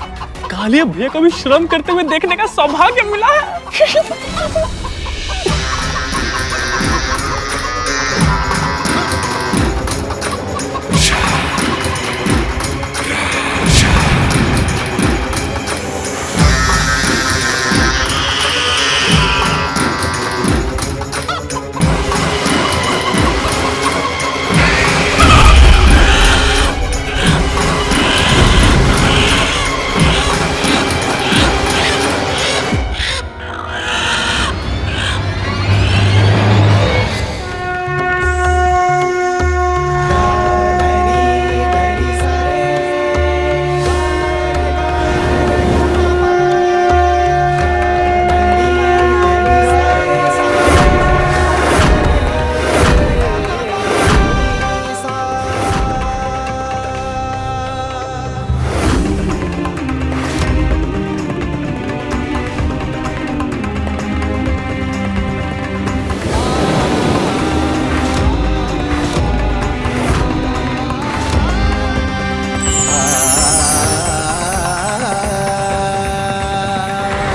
Speaker 8: कालिया भैया को भी श्रम करते हुए देखने का सौभाग्य मिला है।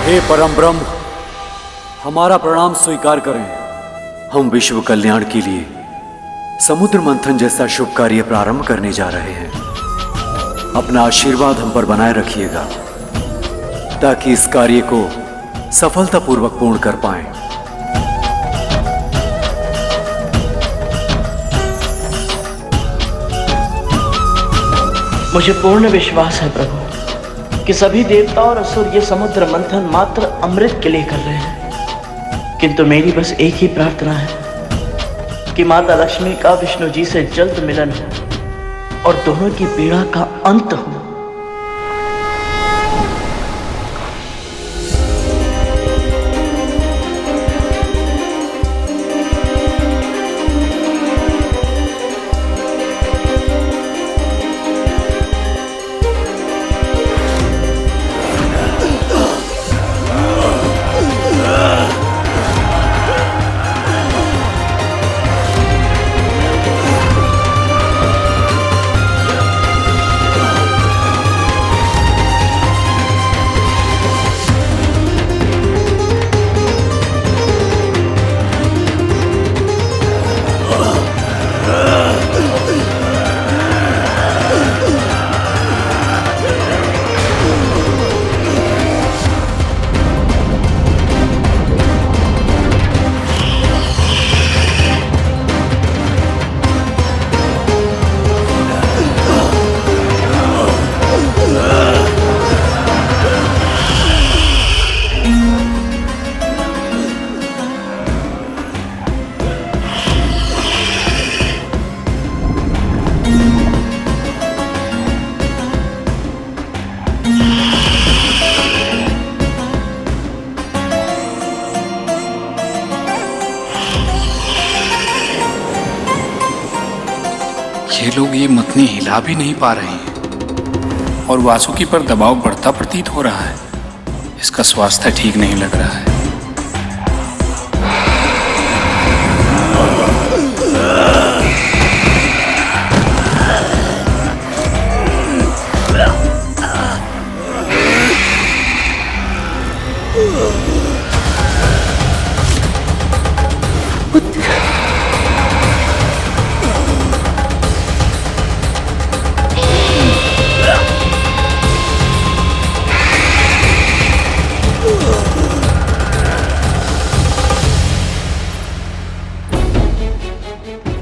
Speaker 11: हे परम ब्रह्म, हमारा प्रणाम स्वीकार करें। हम विश्व कल्याण के लिए समुद्र मंथन जैसा शुभ कार्य प्रारंभ करने जा रहे हैं। अपना आशीर्वाद हम पर बनाए रखिएगा ताकि इस कार्य को सफलतापूर्वक पूर्ण कर पाएं।
Speaker 5: मुझे पूर्ण विश्वास है प्रभु कि सभी देवता और असुर ये समुद्र मंथन मात्र अमृत के लिए कर रहे हैं, किंतु मेरी बस एक ही प्रार्थना है कि माता लक्ष्मी का विष्णु जी से जल्द मिलन हो और दोनों की पीड़ा का अंत हो।
Speaker 10: ये लोग ये मतनी हिला भी नहीं पा रहे हैं और वासुकी पर दबाव बढ़ता प्रतीत हो रहा है। इसका स्वास्थ्य ठीक नहीं लग रहा है।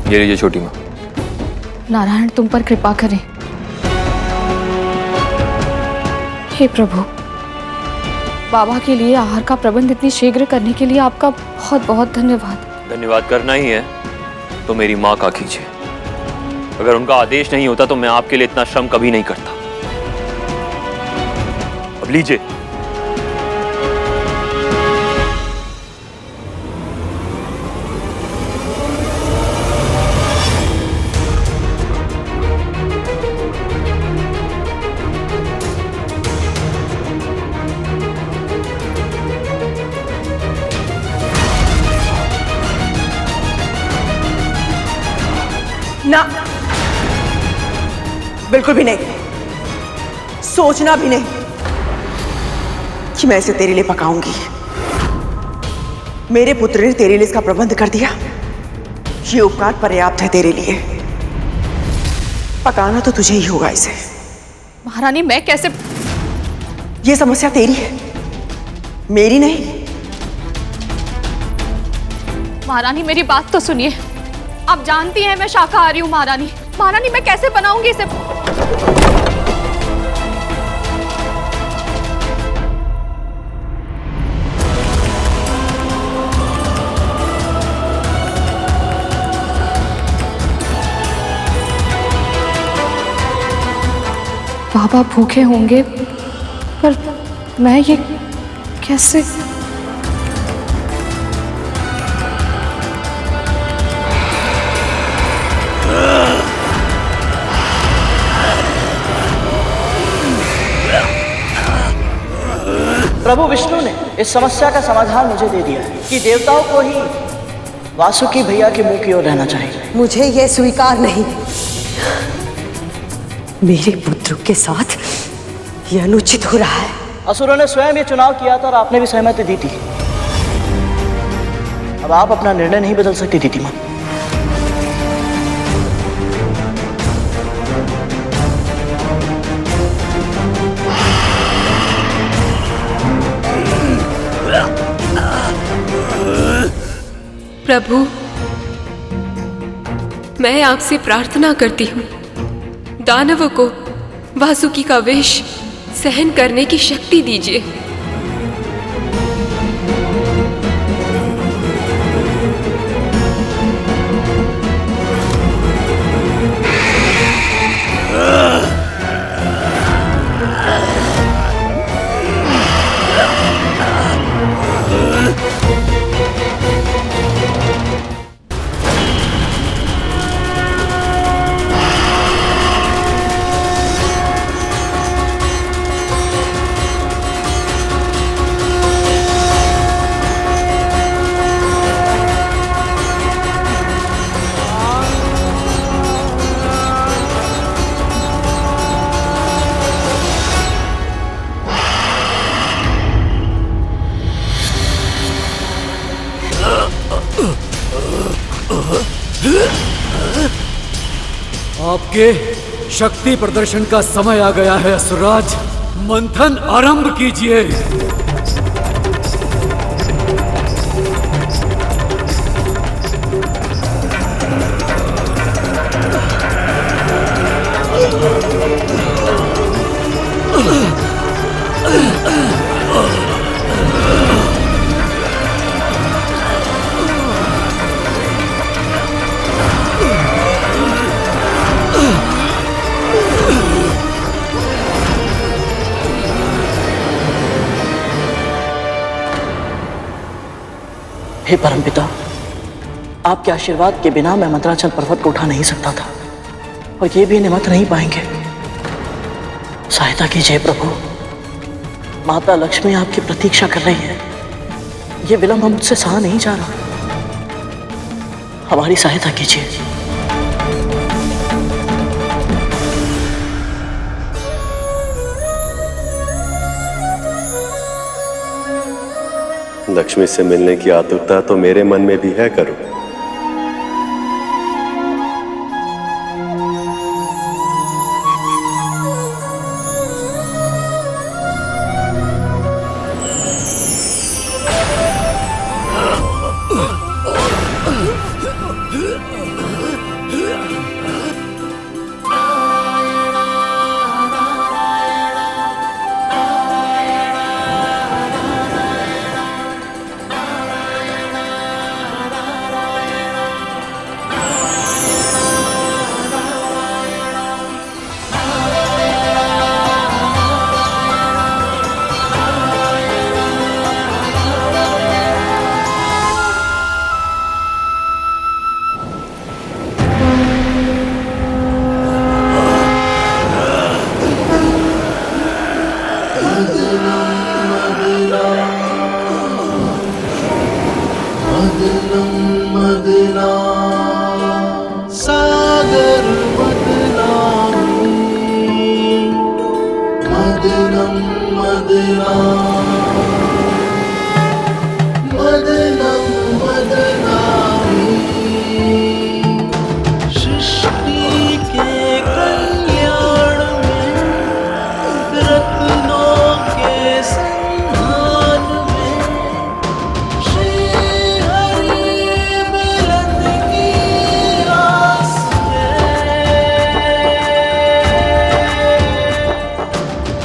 Speaker 3: ये लीजिए छोटी माँ।
Speaker 1: नारायण तुम पर कृपा करें। हे प्रभु, बाबा के लिए आहार का प्रबंध इतनी शीघ्र करने के लिए आपका बहुत बहुत धन्यवाद।
Speaker 3: धन्यवाद करना ही है तो मेरी माँ का कीजिए। अगर उनका आदेश नहीं होता तो मैं आपके लिए इतना श्रम कभी नहीं करता। अब लीजिए।
Speaker 2: ना, बिल्कुल भी नहीं। सोचना भी नहीं कि मैं इसे तेरे लिए पकाऊंगी। मेरे पुत्र ने तेरे लिए इसका प्रबंध कर दिया। ये उपकार पर्याप्त है तेरे लिए। पकाना तो तुझे ही होगा इसे।
Speaker 1: महारानी मैं कैसे?
Speaker 2: ये समस्या तेरी है, मेरी नहीं।
Speaker 1: महारानी मेरी बात तो सुनिए। आप जानती हैं मैं शाकाहारी हूँ महारानी। महारानी मैं कैसे बनाऊंगी इसे? बाबा भूखे होंगे पर मैं ये कैसे?
Speaker 5: प्रभु विष्णु ने इस समस्या का समाधान मुझे दे दिया है कि देवताओं को ही वासुकी भैया के मुंह की ओर रहना चाहिए।
Speaker 14: मुझे यह स्वीकार नहीं। मेरे पुत्र के साथ यह अनुचित हो रहा है।
Speaker 5: असुरों ने स्वयं ये चुनाव किया था और आपने भी सहमति दी थी। अब आप अपना निर्णय नहीं बदल सकती दीदी माँ।
Speaker 9: प्रभु, मैं आपसे प्रार्थना करती हूँ, दानवों को वासुकी का विष सहन करने की शक्ति दीजिए।
Speaker 11: आपके शक्ति प्रदर्शन का समय आ गया है असुरराज। मंथन आरंभ कीजिए।
Speaker 5: हे परमपिता, आपके आशीर्वाद के बिना मैं मंत्राचल पर्वत को उठा नहीं सकता था। और ये भी निमत नहीं पाएंगे। सहायता कीजिए प्रभु। माता लक्ष्मी आपकी प्रतीक्षा कर रही है। ये विलंब मुझसे सहा नहीं जा रहा। हमारी सहायता कीजिए।
Speaker 4: लक्ष्मी से मिलने की आतुरता तो मेरे मन में भी है करो।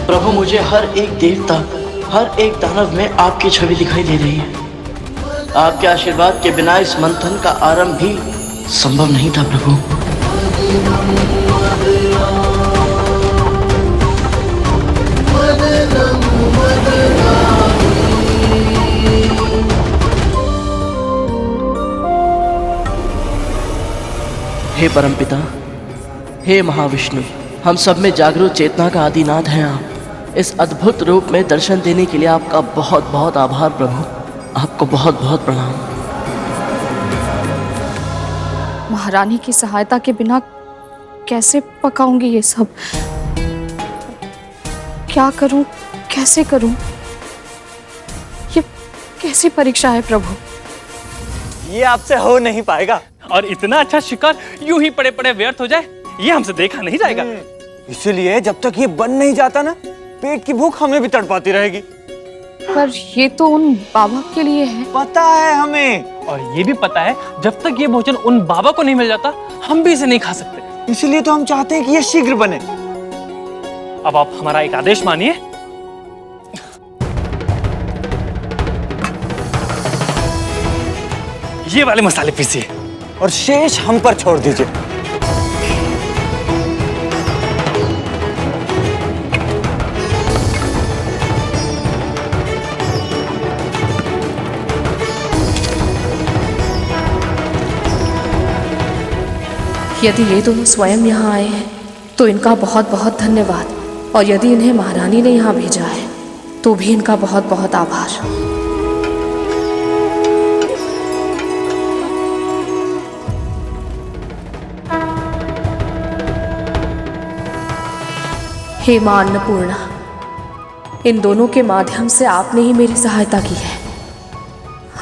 Speaker 5: प्रभु, मुझे हर एक देवता, हर एक दानव में आपकी छवि दिखाई दे रही है। आपके आशीर्वाद के बिना इस मंथन का आरंभ भी संभव नहीं था प्रभु। हे परमपिता, हे महाविष्णु, हम सब में जागरूक चेतना का आदिनाथ हैं आप। इस अद्भुत रूप में दर्शन देने के लिए आपका बहुत बहुत आभार प्रभु। आपको बहुत बहुत प्रणाम।
Speaker 1: महारानी की सहायता के बिना कैसे पकाऊंगी ये सब? क्या करूं, कैसे करूं? ये कैसी परीक्षा है प्रभु?
Speaker 8: ये आपसे हो नहीं पाएगा। और इतना अच्छा शिकार यूं ही पड़े पड़े व्यर्थ हो जाए, ये हमसे देखा नहीं जाएगा।
Speaker 19: इसीलिए जब तक ये बन नहीं जाता ना, पेट की भूख हमें भी तड़पाती रहेगी।
Speaker 1: पर ये तो उन बाबा के लिए है।
Speaker 19: पता है हमें।
Speaker 8: और ये भी पता है जब तक ये भोजन उन बाबा को नहीं मिल जाता, हम भी इसे नहीं खा सकते।
Speaker 19: इसीलिए तो हम चाहते हैं कि ये शीघ्र बने।
Speaker 8: अब आप हमारा एक आदेश मानिए। ये वाले मसाले पीसिए
Speaker 19: और शेष हम पर छोड़ दीजिए।
Speaker 1: यदि ये दोनों स्वयं यहाँ आए हैं तो इनका बहुत बहुत धन्यवाद, और यदि इन्हें महारानी ने यहाँ भेजा है तो भी इनका बहुत बहुत आभार। हे मां अन्नपूर्णा, इन दोनों के माध्यम से आपने ही मेरी सहायता की है।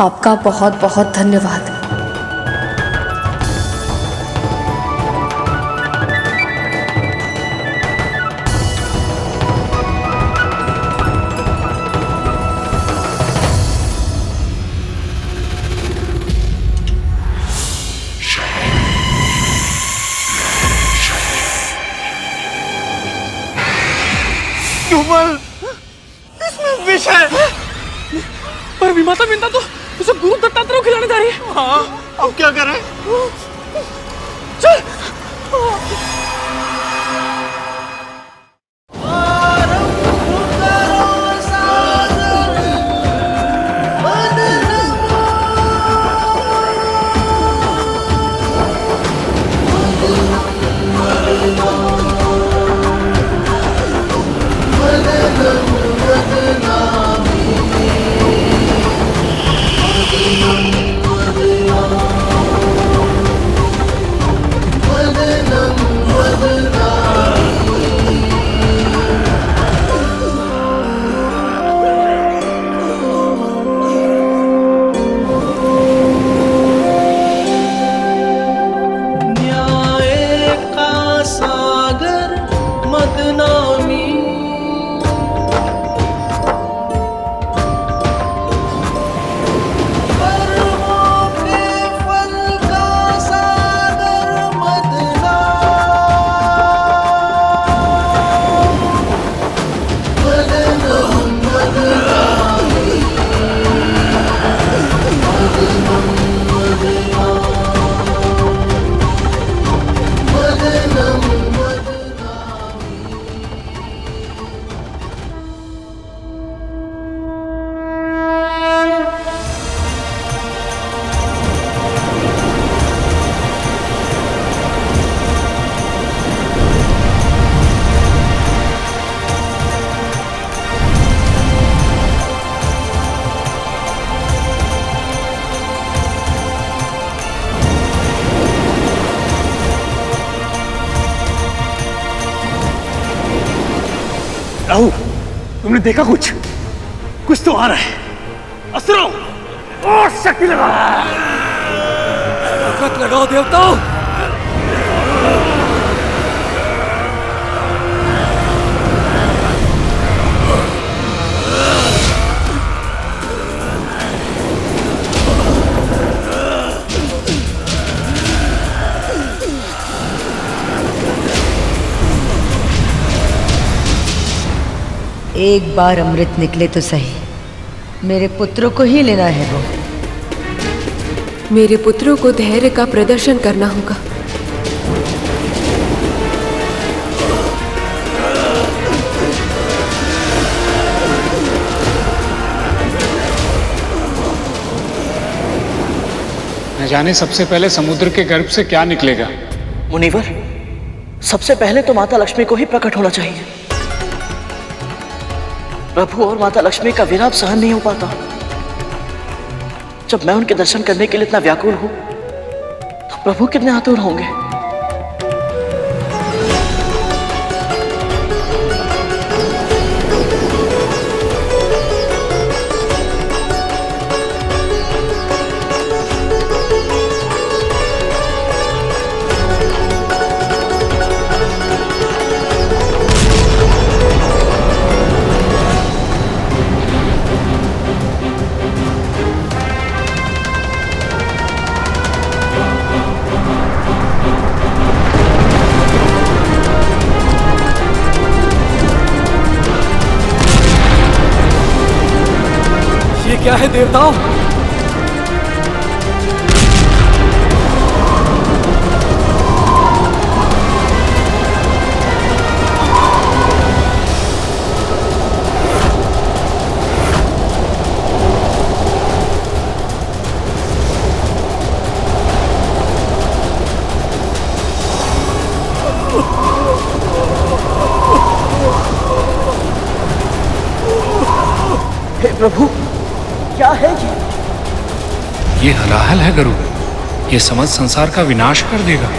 Speaker 1: आपका बहुत बहुत धन्यवाद।
Speaker 19: इसमें विष है।
Speaker 8: पर विमाता बिंदा तो उसे गुरु दत्तात्रेय को खिलाने जा रही है।
Speaker 19: हाँ, अब क्या करें?
Speaker 8: चल।
Speaker 15: तूने देखा कुछ तो आ रहा है। असुरों, और शक्ति लगा।
Speaker 3: ताकत लगाओ देवताओं।
Speaker 14: एक बार अमृत निकले तो सही, मेरे पुत्रों को ही लेना है वो।
Speaker 9: मेरे पुत्रों को धैर्य का प्रदर्शन करना होगा।
Speaker 10: न जाने सबसे पहले समुद्र के गर्भ से क्या निकलेगा।
Speaker 5: मुनिवर, सबसे पहले तो माता लक्ष्मी को ही प्रकट होना चाहिए। प्रभु और माता लक्ष्मी का विलाप सहन नहीं हो पाता। जब मैं उनके दर्शन करने के लिए इतना व्याकुल हूं, तो प्रभु कितने आतुर होंगे।
Speaker 3: क्या है देवताओं?
Speaker 5: हे प्रभु, क्या है
Speaker 10: ये हलाहल है गरुड़, ये समस्त संसार का विनाश कर देगा।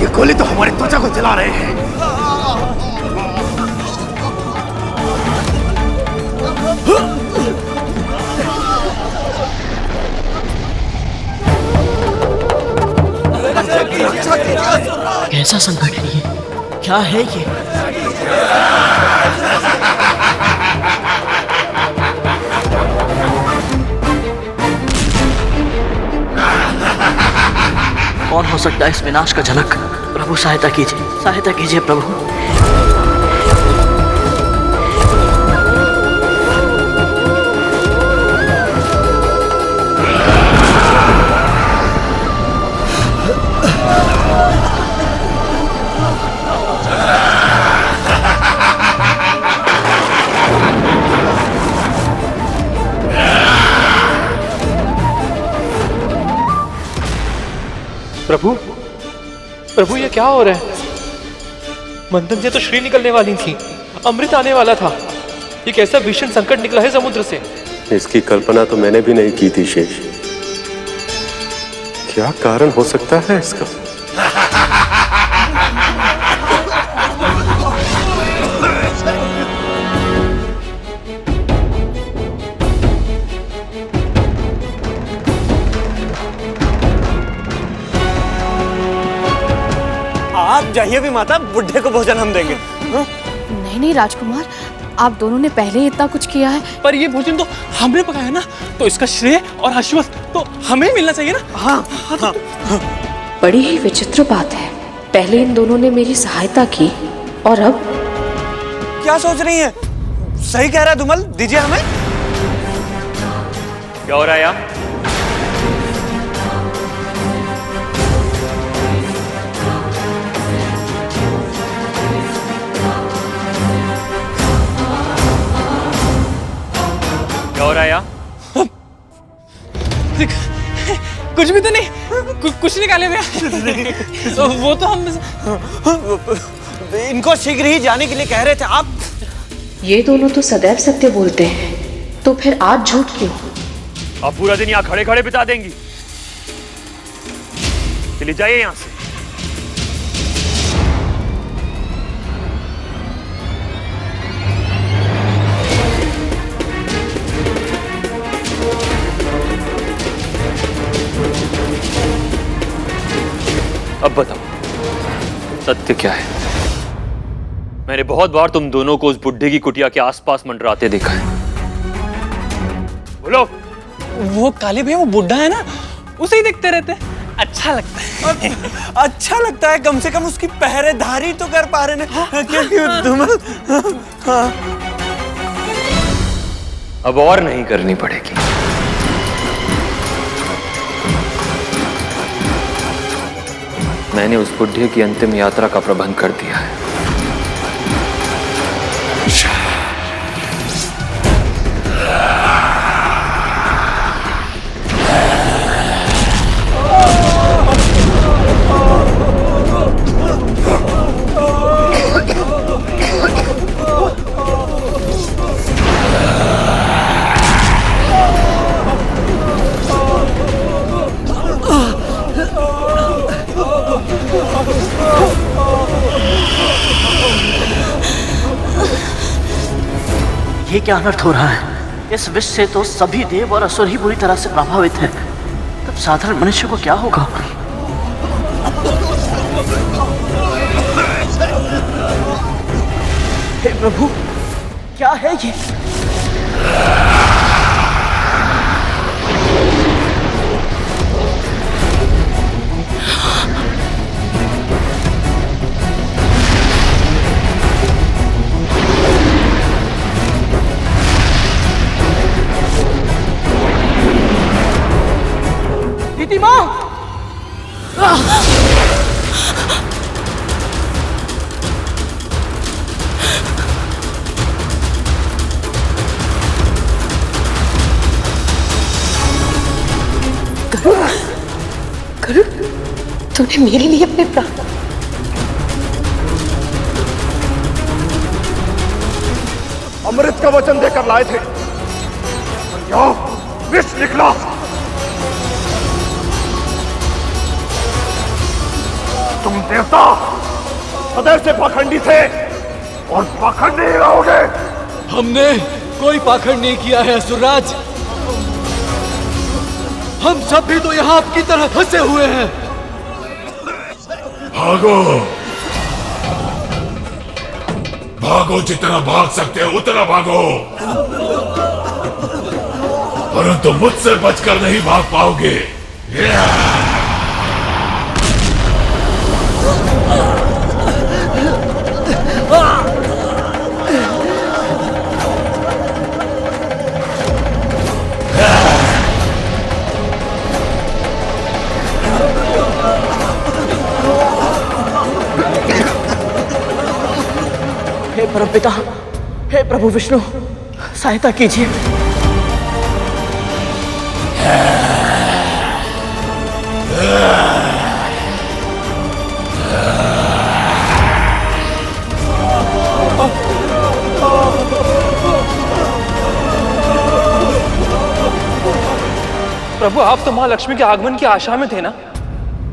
Speaker 15: ये गोले तो हमारी त्वचा को जला रहे हैं।
Speaker 5: कैसा संकट है ये? क्या है ये? कौन हो सकता है इस विनाश का जनक? प्रभु सहायता कीजिए प्रभु।
Speaker 3: प्रभु ये क्या हो रहा है? मंथन से तो श्री निकलने वाली थी, अमृत आने वाला था। ये कैसा भीषण संकट निकला है समुद्र से?
Speaker 4: इसकी कल्पना तो मैंने भी नहीं की थी शेष। क्या कारण हो सकता है इसका?
Speaker 19: आप जाइए भी माता, बुढ़े को भोजन हम देंगे।
Speaker 1: नहीं राजकुमार, आप दोनों ने पहले ही इतना कुछ किया है।
Speaker 8: पर ये भोजन तो हमने पकाया ना, तो इसका श्रेय और आशीर्वाद तो हमें मिलना चाहिए ना। हाँ।
Speaker 9: बड़ी ही विचित्र बात है, पहले इन दोनों ने मेरी सहायता की और अब
Speaker 19: क्या सोच रही हैं? सही कह रहा है धुमल, दीजिए हमें।
Speaker 17: क्या हो रहा है यहाँ?
Speaker 7: रहा है यहाँ?
Speaker 8: कुछ भी तो नहीं, कुछ निकाले हुए। तो वो तो हम इनको शीघ्र ही जाने के लिए कह रहे थे आप।
Speaker 1: ये दोनों तो सदैव सत्य बोलते हैं, तो फिर आज झूठ क्यों?
Speaker 17: आप पूरा दिन यहाँ खड़े खड़े बिता देंगी। चली जाइए यहाँ से।
Speaker 3: अब बताओ सत्य क्या है? मैंने बहुत बार तुम दोनों को उस बुड्ढे की कुटिया के आसपास मंडराते देखा है। बोलो।
Speaker 8: वो काले भैया, वो बुढ़ा है ना, उसे ही देखते रहते हैं। अच्छा लगता है। अच्छा लगता है, कम से कम उसकी पहरेदारी तो कर पा रहे हैं, क्योंकि हाँ।
Speaker 3: अब और नहीं करनी पड़ेगी। मैंने उस बुढ़े की अंतिम यात्रा का प्रबंध कर दिया है।
Speaker 5: ये क्या अनर्थ हो रहा है? इस विष से तो सभी देव और असुर ही बुरी तरह से प्रभावित हैं। तब साधारण मनुष्य को क्या होगा? हे प्रभु, क्या है ये? दीदी माँ!
Speaker 14: गरुड़, तूने मेरे लिए अपने प्राण
Speaker 15: अमृत का वचन देकर लाए थे, यहाँ विष निकला। तुम देवता सदैव से पाखंडी थे और पाखंडी ही रहोगे।
Speaker 11: हमने कोई पाखंड नहीं किया है असुरराज। हम सब भी तो यहाँ आपकी तरह फंसे हुए हैं।
Speaker 15: भागो, भागो, जितना भाग सकते हो उतना भागो, परंतु मुझसे बचकर नहीं भाग पाओगे।
Speaker 5: हे परमपिता, हे प्रभु विष्णु, सहायता कीजिए।
Speaker 7: प्रभु, आप तो माँ लक्ष्मी के आगमन की आशा में थे ना,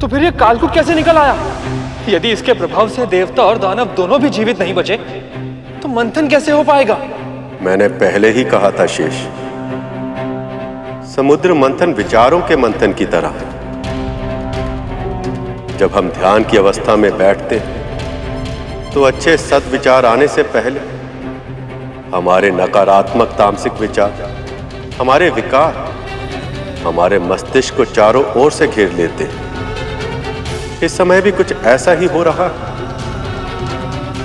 Speaker 7: तो फिर ये कालकूट कैसे निकल आया? यदि इसके प्रभाव से देवता और दानव दोनों भी जीवित नहीं बचे, तो मंथन कैसे हो पाएगा?
Speaker 4: मैंने पहले ही कहा था शेष, समुद्र मंथन विचारों के मंथन की तरह है। जब हम ध्यान की अवस्था में बैठते तो अच्छे सद्विचार आने से पहले हमारे नकारात्मक तामसिक विचार, हमारे विकार, हमारे मस्तिष्क को चारों ओर से घेर लेते हैं। इस समय भी कुछ ऐसा ही हो रहा है।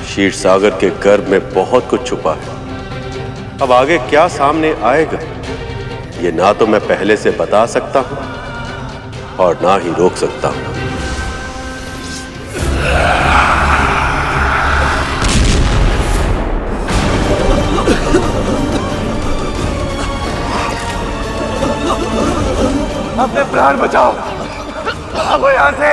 Speaker 4: क्षीर सागर के गर्भ में बहुत कुछ छुपा है। अब आगे क्या सामने आएगा, ये ना तो मैं पहले से बता सकता हूं और ना ही रोक सकता हूं।
Speaker 15: जान बचाओ, भागो यहाँ से।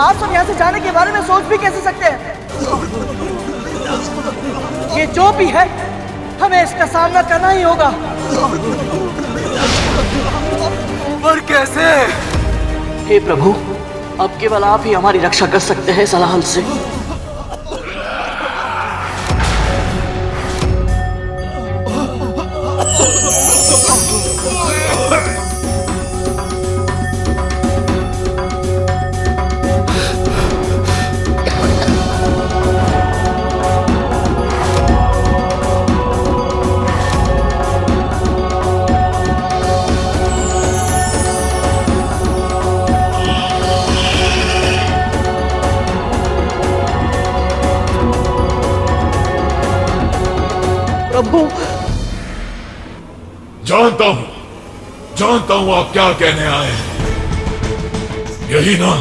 Speaker 5: आप सब यहाँ से जाने के बारे में सोच भी कैसे सकते हैं? ये जो भी है, हमें इसका सामना करना ही होगा।
Speaker 8: पर कैसे?
Speaker 5: हे प्रभु, अब केवल आप ही हमारी रक्षा कर सकते हैं सलाहल से।
Speaker 15: जानता हूं आप क्या कहने आए हैं। यही ना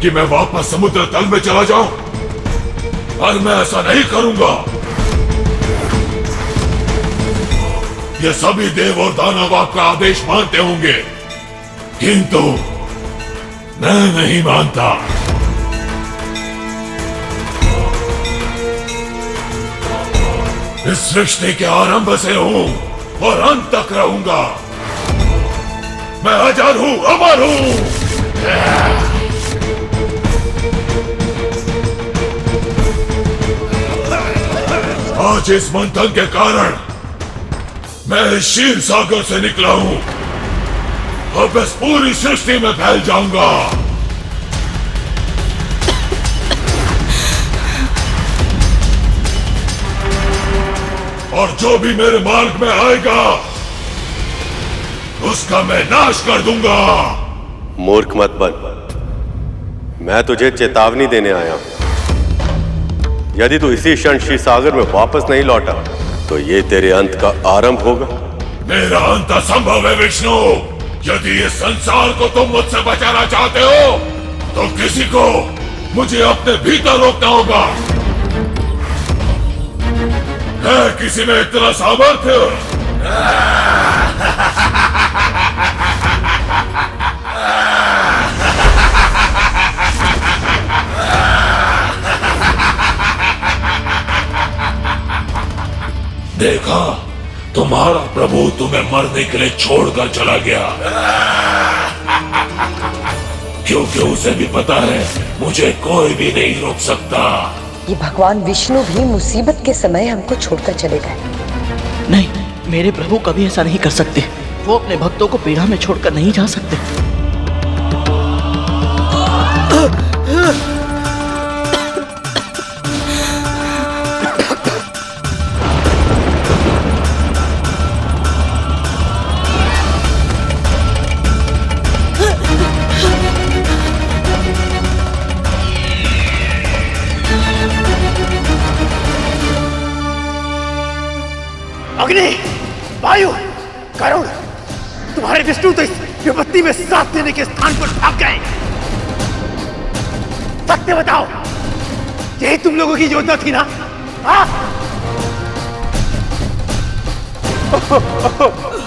Speaker 15: कि मैं वापस समुद्र तल में चला जाऊं, पर मैं ऐसा नहीं करूंगा। ये सभी देव और दानव आपका आदेश मानते होंगे, किंतु मैं नहीं मानता। इस सृष्टि के आरंभ से हूं और अंत तक रहूंगा। मैं अजर हूं, अमर हूं। आज इस मंथन के कारण मैं इस क्षीर सागर से निकला हूं। अब इस पूरी सृष्टि में फैल जाऊंगा। और जो भी मेरे मार्ग में आएगा उसका मैं नाश कर दूंगा।
Speaker 4: मूर्ख मत बन, मैं तुझे चेतावनी देने आया हूं। यदि तू इसी क्षण क्षीर सागर में वापस नहीं लौटा तो ये तेरे अंत का आरंभ होगा।
Speaker 15: मेरा अंत असंभव है विष्णु। यदि इस संसार को तुम मुझसे बचाना चाहते हो तो किसी को मुझे अपने भीतर रोकना होगा। है किसी में इतना सामर्थ्य? देखा, तुम्हारा प्रभु तुम्हें मरने के लिए छोड़कर चला गया, क्योंकि उसे भी पता है मुझे कोई भी नहीं रोक सकता।
Speaker 14: ये भगवान विष्णु भी मुसीबत के समय हमको छोड़कर चले गए।
Speaker 5: नहीं, मेरे प्रभु कभी ऐसा नहीं कर सकते। वो अपने भक्तों को पीड़ा में छोड़कर नहीं जा सकते।
Speaker 20: अग्नि, वायु, करुण, तुम्हारे विष्णु तो इस विपत्ति में साथ देने के स्थान पर भाग गए। सत्य बताओ, यही तुम लोगों की योजना थी ना?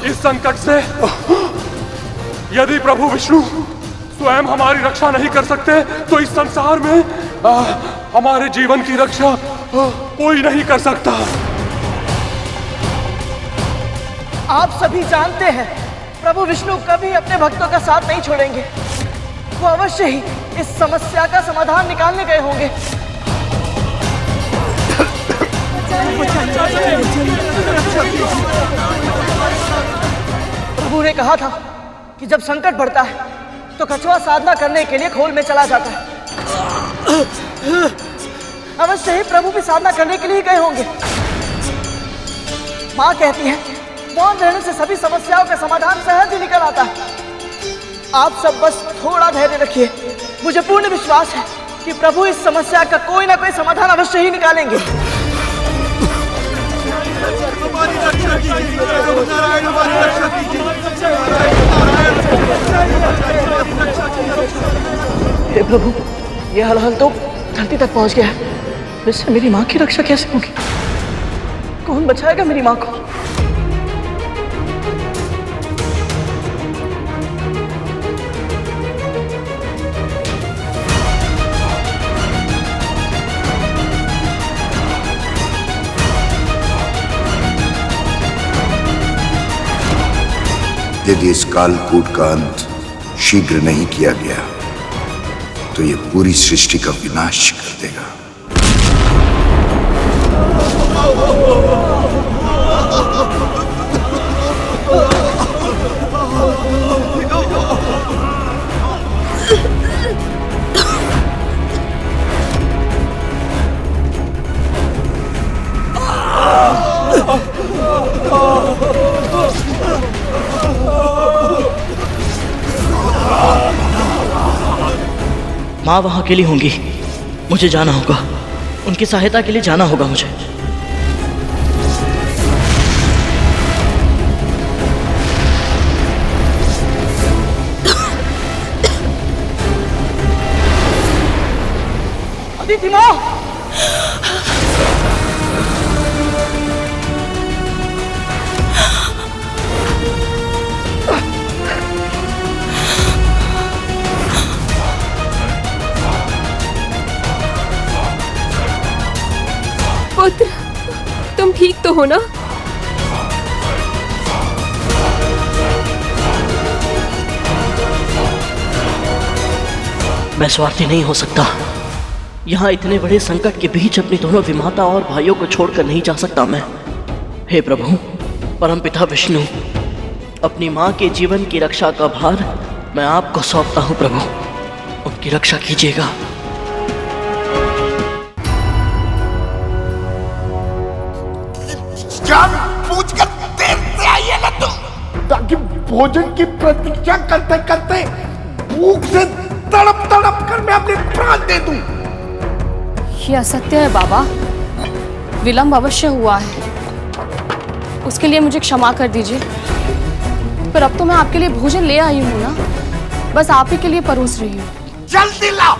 Speaker 13: इस संकट से यदि प्रभु विष्णु स्वयं हमारी रक्षा नहीं कर सकते तो इस संसार में हमारे जीवन की रक्षा कोई नहीं कर सकता।
Speaker 5: आप सभी जानते हैं प्रभु विष्णु कभी अपने भक्तों का साथ नहीं छोड़ेंगे। वो अवश्य ही इस समस्या का समाधान निकालने गए होंगे। प्रभु ने कहा था कि जब संकट बढ़ता है तो कछुआ साधना करने के लिए खोल में चला जाता है। अवश्य ही प्रभु की साधना करने के लिए गए होंगे। माँ कहती है मौन रहने से सभी समस्याओं का समाधान सहज ही निकल आता है। आप सब बस थोड़ा धैर्य रखिए। मुझे पूर्ण विश्वास है कि प्रभु इस समस्या का कोई ना कोई समाधान अवश्य ही निकालेंगे। हे प्रभु, ये हलहल तो धरती तक पहुंच गया है। इससे मेरी माँ की रक्षा कैसे होगी? कौन बचाएगा मेरी माँ को?
Speaker 21: यदि इस कालकूट का अंत शीघ्र नहीं किया गया तो ये पूरी सृष्टि का विनाश कर देगा।
Speaker 5: माँ वहां अकेली होंगी। मुझे जाना होगा, उनकी सहायता के लिए जाना होगा मुझे। अदिति माँ!
Speaker 9: पुत्र, तुम ठीक तो हो ना?
Speaker 5: मैं स्वार्थी नहीं हो सकता। यहाँ इतने बड़े संकट के बीच अपनी दोनों विमाता और भाइयों को छोड़कर नहीं जा सकता मैं। हे प्रभु, परमपिता विष्णु, अपनी माँ के जीवन की रक्षा का भार मैं आपको सौंपता हूँ। प्रभु, उनकी रक्षा कीजिएगा।
Speaker 15: जान पूछ कर देर से आइएगा तुम, ताकि भोजन की प्रतीक्षा करते करते भूख से तड़प तड़प कर मैं अपने प्राण दे दूं।
Speaker 1: ये असत्य है बाबा, विलंब अवश्य हुआ है, उसके लिए मुझे क्षमा कर दीजिए। पर अब तो मैं आपके लिए भोजन ले आई हूँ ना, बस आप ही के लिए परोस रही हूँ।
Speaker 15: जल्दी लाओ।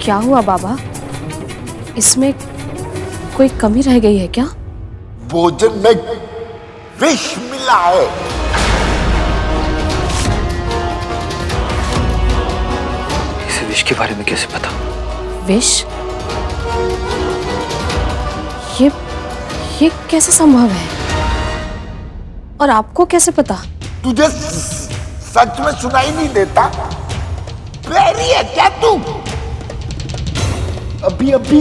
Speaker 1: क्या हुआ बाबा, इसमें कोई कमी रह गई है क्या?
Speaker 15: भोजन में विष मिला है।
Speaker 3: इसे विष के बारे में कैसे पता?
Speaker 1: विष? ये कैसे संभव है? और आपको कैसे पता?
Speaker 15: तुझे सच में सुनाई नहीं देता? बैरी है क्या तू? अभी अभी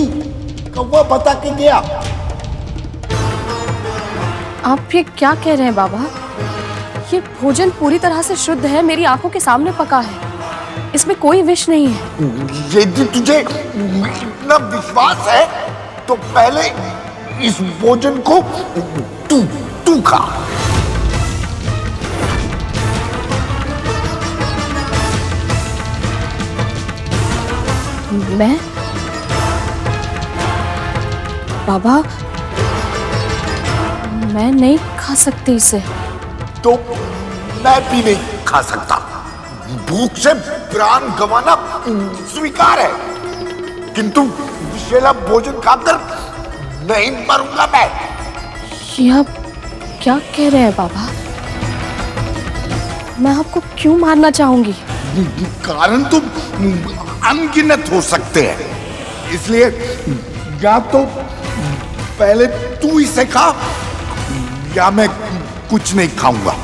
Speaker 15: कौवा बता के गया।
Speaker 1: आप ये क्या कह रहे हैं बाबा? ये भोजन पूरी तरह से शुद्ध है, मेरी आंखों के सामने पका है, इसमें कोई विष नहीं है।
Speaker 15: यदि तुझे इतना विश्वास है तो पहले इस भोजन को तू खा।
Speaker 1: मैं? बाबा, मैं नहीं खा सकती इसे।
Speaker 15: तो मैं भी नहीं खा सकता। भूख से प्राण गंवाना स्वीकार है, किंतु विषैला भोजन खाकर नहीं मरूंगा मैं।
Speaker 1: ये आप क्या कह रहे हैं बाबा? मैं आपको क्यों मारना चाहूंगी?
Speaker 15: कारण तो अनगिनत हो सकते हैं, इसलिए या तो पहले तू इसे खा या मैं कुछ नहीं खाऊंगा।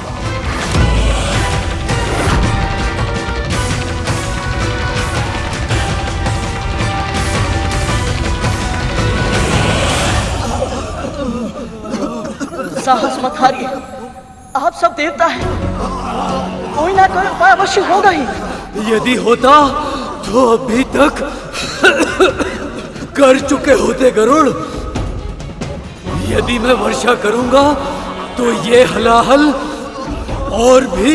Speaker 5: साहस मत हारिए, आप सब देवता हैं, कोई ना कोई उपाय अवश्य होगा ही।
Speaker 11: यदि होता तो अभी तक कर चुके होते गरुड़। यदि मैं वर्षा करूंगा तो ये हलाहल और भी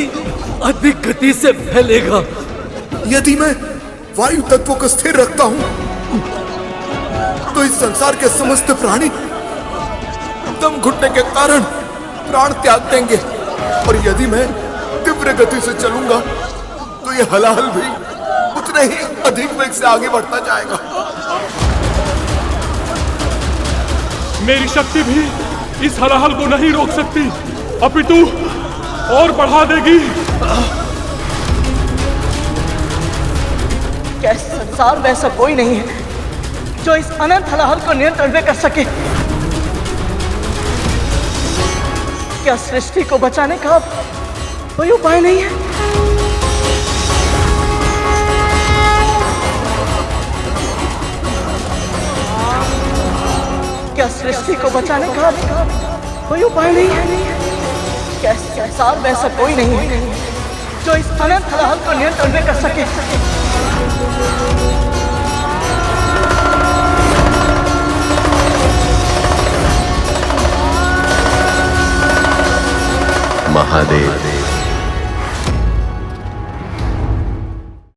Speaker 11: अधिक गति से फैलेगा।
Speaker 15: यदि मैं वायु तत्वों को स्थिर रखता हूं तो इस संसार के समस्त प्राणी दम घुटने के कारण प्राण त्याग देंगे, और यदि मैं तीव्र गति से चलूंगा तो ये हलाहल भी उतने ही अधिक वेग से आगे बढ़ता जाएगा।
Speaker 13: मेरी शक्ति भी इस हलाहल को नहीं रोक सकती, अपितु और बढ़ा देगी।
Speaker 5: क्या इस संसार में ऐसा कोई नहीं है जो इस अनंत हलाहल को नियंत्रण में कर सके? क्या सृष्टि को बचाने का कोई उपाय नहीं है? क्या सृष्टि को बचाने का कोई उपाय नहीं है? क्या इस संसार में ऐसा कोई नहीं है जो इस अनंत हलाहल को नियंत्रण में कर सके?
Speaker 4: महादेव